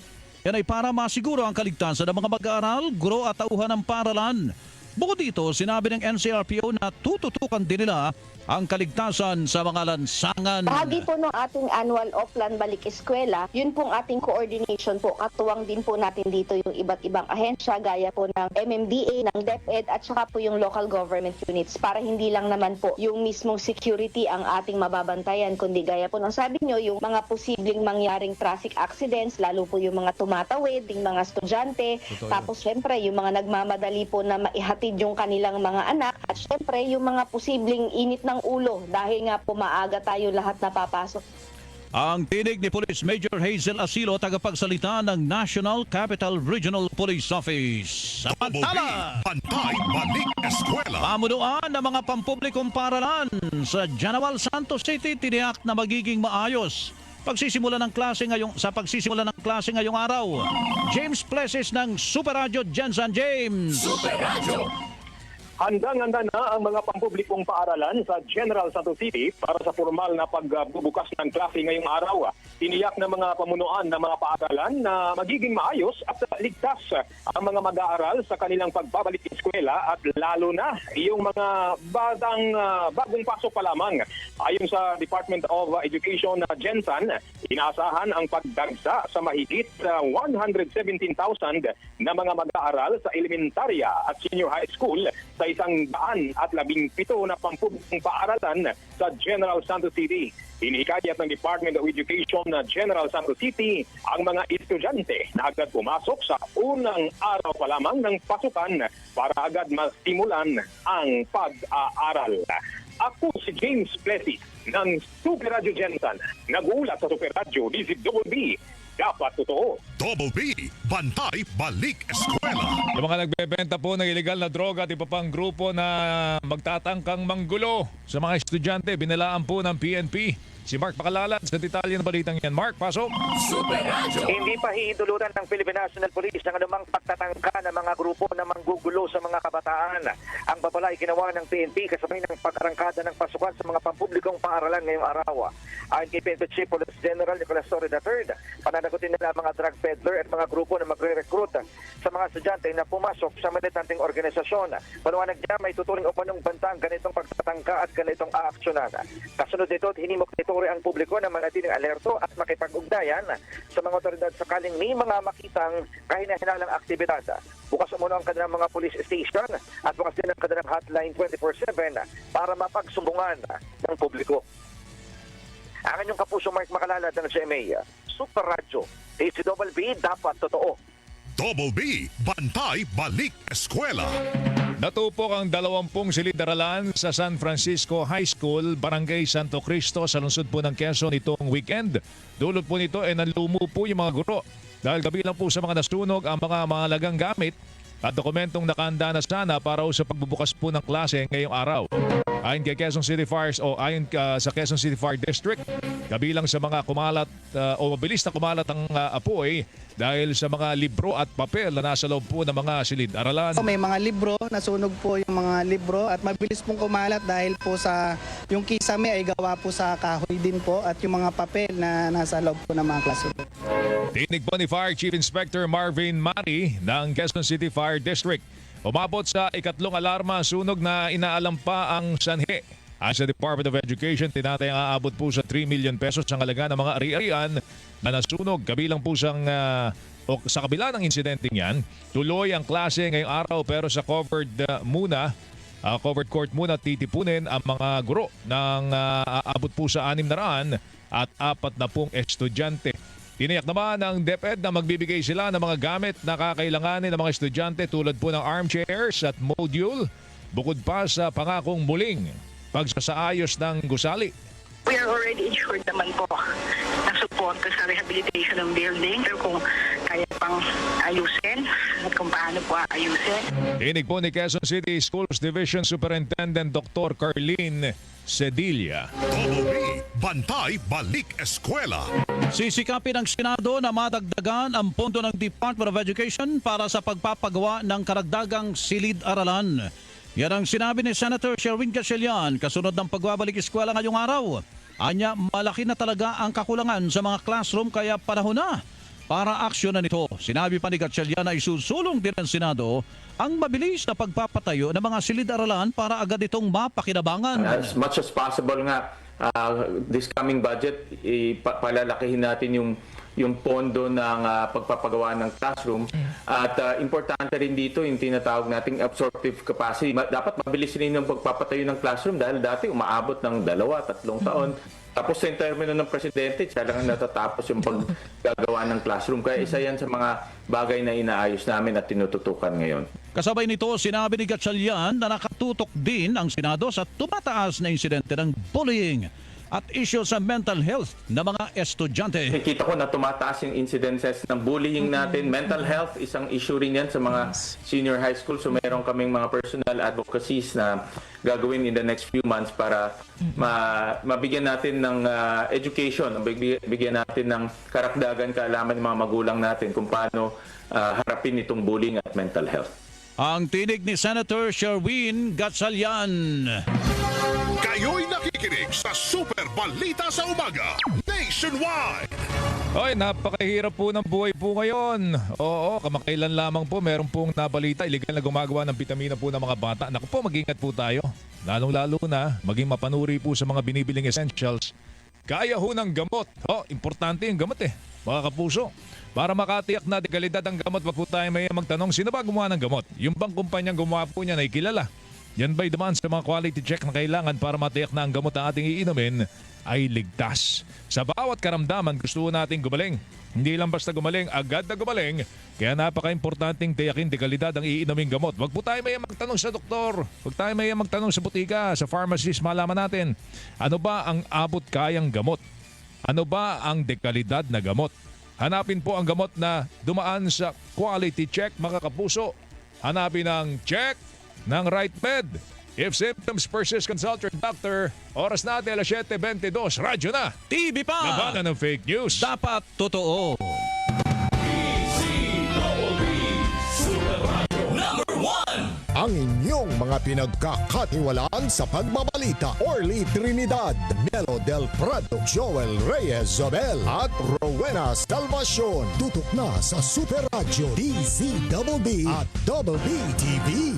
Yan ay para masiguro ang kaligtasan ng mga mag-aaral, guro at tauhan ng paaralan. Bukod dito, sinabi ng NCRPO na tututukan din nila ang kaligtasan sa mga lansangan. Bahagi po ng ating annual Offline Balik Eskwela, yun pong ating coordination po. Katuwang din po natin dito yung iba't ibang ahensya gaya po ng MMDA, ng DepEd at saka po yung local government units para hindi lang naman po yung mismong security ang ating mababantayan kundi gaya po ng sabi nyo yung mga posibleng mangyaring traffic accidents, lalo po yung mga tumatawid, yung mga estudyante, tapos syempre yung mga nagmamadali po na maihatid yung kanilang mga anak at syempre yung mga posibleng init ng ulo dahil nga po maaga tayo lahat napapasok. Ang tinig ni Police Major Hazel Asilo, tagapagsalita ng National Capital Regional Police Office. Samantala, Bantay Balik Eskwela. pamunuan ng mga pampublikong paaralan sa Janaval Santos City tiniyak na magiging maayos pagsisimula ng klase ngayong araw. James Plessis ng Super Radio Jensen. James. Super Radio. Handang-handa na ang mga pampublikong paaralan sa General Santos City para sa formal na pagbubukas ng klase ngayong araw. Tiniyak ng mga pamunuan ng mga paaralan na magiging maayos at ligtas ang mga mag-aaral sa kanilang pagbabalik eskwela at lalo na yung mga bagong pasok pa lamang. Ayon sa Department of Education Jensen, inaasahan ang pagdagsa sa mahigit 117,000 na mga mag-aaral sa elementarya at senior high school sa 117 na pampublikong paaralan sa General Santos City. Hinihikayat ng Department of Education na General Santos City ang mga estudyante na agad pumasok sa unang araw pa lamang ng pasukan para agad masimulan ang pag-aaral. Ako si James Plessis ng Super Radio Jensen. Nag-uulat sa Super Radio DZWB. Dapat totoo. Double B, Bantay Balik Eskwela. Yung mga nagbebenta po ng illegal na droga at iba pang grupo na magtatangkang manggulo sa mga estudyante, binalaan po ng PNP. Si Mark Pakalalad sa detalye ng balitang yan. Mark, pasok. Super Radio. Hindi pa hiiduluran ng Philippine National Police ang anumang pagtatangka ng mga grupo na manggugulo sa mga kabataan. Ang babala ay ginawa ng PNP kasabay ng pag-arangkada ng pasukan sa mga pampublikong paaralan ngayong araw. Ayon kay PNP Chief Police General Nicolas Torre III, pananagutin nila mga drug peddler at mga grupo na magre-recruit sa mga estudyante na pumasok sa militanteng organisasyon. Paliwanag niya may tuturing umanong bantang ganitong pagtatangka at ganitong aaksyonan. Kasunod nito, hinimok nito ang publiko na manatiling alerto at makipag-ugnayan sa mga otoridad sakaling may mga makitang kahina-hinalang aktibidad. Bukas umano ang kanilang mga police station at bukas din ang kanilang hotline 24/7 para mapagsumbungan ng publiko. Ang inyong kapuso Mark Makalalad ng GMA, Super Radio, DZWB, dapat totoo. Double B, Bantay Balik Eskwela. Natupok ang 20 silid-aralan sa San Francisco High School, Barangay Santo Cristo sa lungsod po ng Quezon nitong weekend. Dulot po nito ay nanlumo po yung mga guro dahil kabilang po sa mga nasunog ang mga mahalagang gamit at dokumentong nakahanda na sana para sa pagbubukas po ng klase ngayong araw. Ayon kay Quezon City Fires o ayon sa Quezon City Fire District, kabilang sa mga kumalat o mabilis na kumalat ang apoy dahil sa mga libro at papel na nasa loob po ng mga silid-aralan. May mga libro, nasunog po yung mga libro at mabilis pong kumalat dahil po sa yung kisame ay gawa po sa kahoy din po at yung mga papel na nasa loob po ng mga classroom. Tinig po ni Fire Chief Inspector Marvin Mari ng Quezon City Fire District. Umabot sa ikatlong alarma sunog na inaalam pa ang sanhi. Sa Department of Education, tinatayang aabot po sa 3 million pesos ang halaga ng mga ari-arian na nasunog. Kabilang po siyang o sa kabila ng insidente yan, tuloy ang klase ngayong araw pero sa covered court muna titipunin ang mga guro ng aabot po sa 600 at 40 estudyante. Tiniyak naman ng DepEd na magbibigay sila ng mga gamit na kakailanganin ng mga estudyante tulad po ng armchairs at module, bukod pa sa pangakong muling pagsasaayos ng gusali. We are already insured naman po na suporta sa rehabilitation ng building. Pero kung kaya pang ayusin at kung paano po ayusin. Tinig po ni Quezon City Schools Division Superintendent Dr. Carlene Cedilla. Bantay Balik Eskwela. Sisikapin ng Senado na madagdagan ang pondo ng Department of Education para sa pagpapagawa ng karagdagang silid-aralan. Yan ang sinabi ni Senator Sherwin Gatchalian kasunod ng pagbabalik eskwela ngayong araw. Anya, malaki na talaga ang kakulangan sa mga classroom kaya panahon na para aksyonan ito. Sinabi pa ni Gatchalian na isusulong din ng Senado ang mabilis na pagpapatayo ng mga silid-aralan para agad itong mapakinabangan. As much as possible nga, this coming budget, palalakihin natin yung pondo ng pagpapagawa ng classroom. At importante rin dito yung tinatawag nating absorptive capacity. Dapat mabilis rin yung pagpapatayo ng classroom dahil dati umaabot ng 2-3 taon. Tapos sa termino ng presidente, siya lang natatapos yung paggagawa ng classroom. Kaya isa yan sa mga bagay na inaayos namin at tinututukan ngayon. Kasabay nito, sinabi ni Gatchalian na nakatutok din ang Senado sa tumataas na insidente ng bullying at issue sa mental health ng mga estudyante. Nakikita ko na tumataas yung incidences ng bullying natin. Mental health, isang issue rin yan sa mga senior high school. So meron kaming mga personal advocacies na gagawin in the next few months para mabigyan natin ng education, bigyan natin ng karakdagan kaalaman ng mga magulang natin kung paano harapin itong bullying at mental health. Ang tinig ni Senator Sherwin Gatchalian. Kayo'y nakikinig sa Super Balita sa Umaga Nationwide. Oy, napakahirap po ng buhay po ngayon. Oo, kamakailan lamang po meron pong nabalita, illegal na gumagawa ng bitamina po ng mga bata. Naku po, mag-ingat po tayo. Lalong-lalo na, maging mapanuri po sa mga binibiling essentials. Kaya ho ng gamot. Importante yung gamot mga kapuso. Para makatiyak na dekalidad ang gamot, wag po tayo may magtanong, sino ba gumawa ng gamot? Yung bang kumpanyang gumawa po niya na ikilala? Yan ba'y dumaan sa mga quality check na kailangan para matiyak na ang gamot na ating iinumin ay ligtas? Sa bawat karamdaman, gusto nating gumaling. Hindi lang basta gumaling, agad na gumaling. Kaya napaka-importanting tiyakin dekalidad ang iinuming gamot. Wag po tayo may magtanong sa doktor. Wag tayo may magtanong sa butika, sa pharmacist, malaman natin. Ano ba ang abot kayang gamot? Ano ba ang dekalidad na gamot? Hanapin po ang gamot na dumaan sa quality check, mga kapuso. Hanapin ang check ng Right Med. If symptoms persist, consult your doctor. Oras natin, 7:22. Radyo na. TV pa. Labanan ng fake news. Dapat totoo. Ang inyong mga pinagkakatiwalaan sa pagbabalita, Orly Trinidad, Melo del Prado, Joel Reyes Zobel at Rowena Salvacion. Tutok na sa Super Radio DZBB at Double B TV.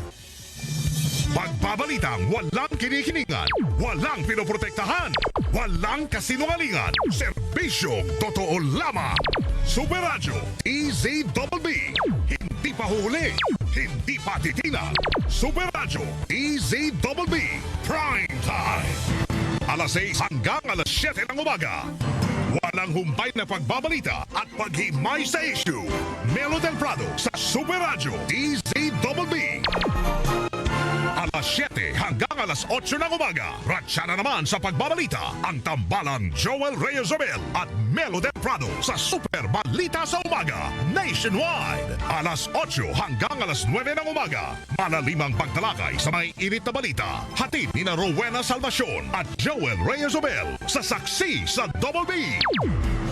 Pagbabalitang walang kinikilingan, walang pinoprotektahan, walang kasinungalingan, serbisyong totoo lamang. Super Radio DZBB. Hindi pa huli, hindi pa titinag. Super Radio DZBB Prime Time. Alas 6 hanggang alas 7 ng umaga. Walang humpay na pagbabalita at paghimay sa issue. Melo del Prado sa Super Radio DZBB. Alas 7 hanggang alas 8 ng umaga. Ratsa na naman sa pagbabalita ang tambalang Joel Reyes Zobel at Melo del Prado sa Super Balita sa Umaga Nationwide. Alas 8 hanggang alas 9 ng umaga. Malalimang pagtalakay sa may init na balita. Hatid ni na Rowena Salvacion at Joel Reyes Zobel sa Saksi sa Double B.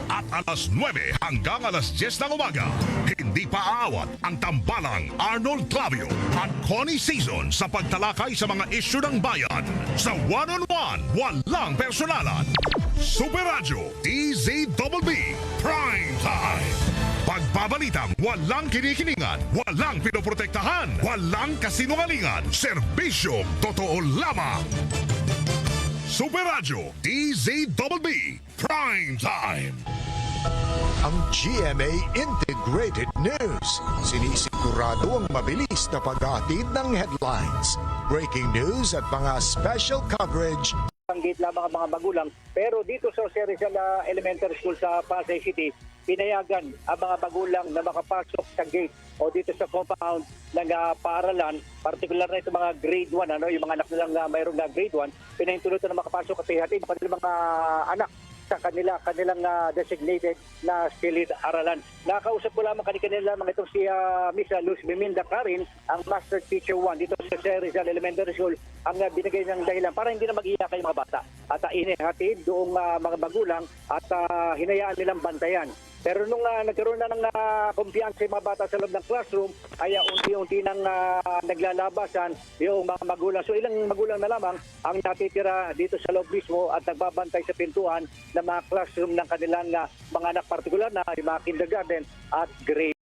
At alas 9 hanggang alas 10 ng umaga. Hindi pa aawat ang tambalang Arnold Clavio at Connie Season sa pagtalakay sa mga isyu ng bayan. Sa one-on-one, walang personalan. Super Radio DZBB Prime Time. Pagbabalitang walang kinikilingan, walang pinoprotektahan, walang kasinungalingan, serbisyong totoo lamang. Super Radio DZBB Prime Time. Ang GMA Integrated News. Sinisigurado ang mabilis na pag-aatid ng headlines, breaking news at mga special coverage. Ang gate lamang ang mga magulang. Pero dito sa Jose Rizal Elementary School sa Pasay City, pinayagan ang mga magulang na makapasok sa gate o dito sa compound ng paaralan, particular na ito mga grade 1, yung mga anak nilang mayroong grade 1, pinahintulutan na makapasok at ihatid ang kanilang mga anak sa kanilang designated na silid-aralan. Nakausap ko lamang kanila lamang itong si Miss Luz Biminda Karin, ang Master Teacher 1 dito sa Jose Rizal Elementary School, ang binigay ng dahilan para hindi na mag-iyak yung mga bata. At inihatid doong mga magulang at hinayaan nilang bantayan. Pero nung nagkaroon na ng kumpiyansa yung mga bata sa loob ng classroom, ay unti-unti nang naglalabasan yung mga magulang. So ilang magulang na lamang ang natitira dito sa loob mismo at nagbabantay sa pintuan ng mga classroom ng kanilang mga anak, partikular na yung mga kindergarten at grade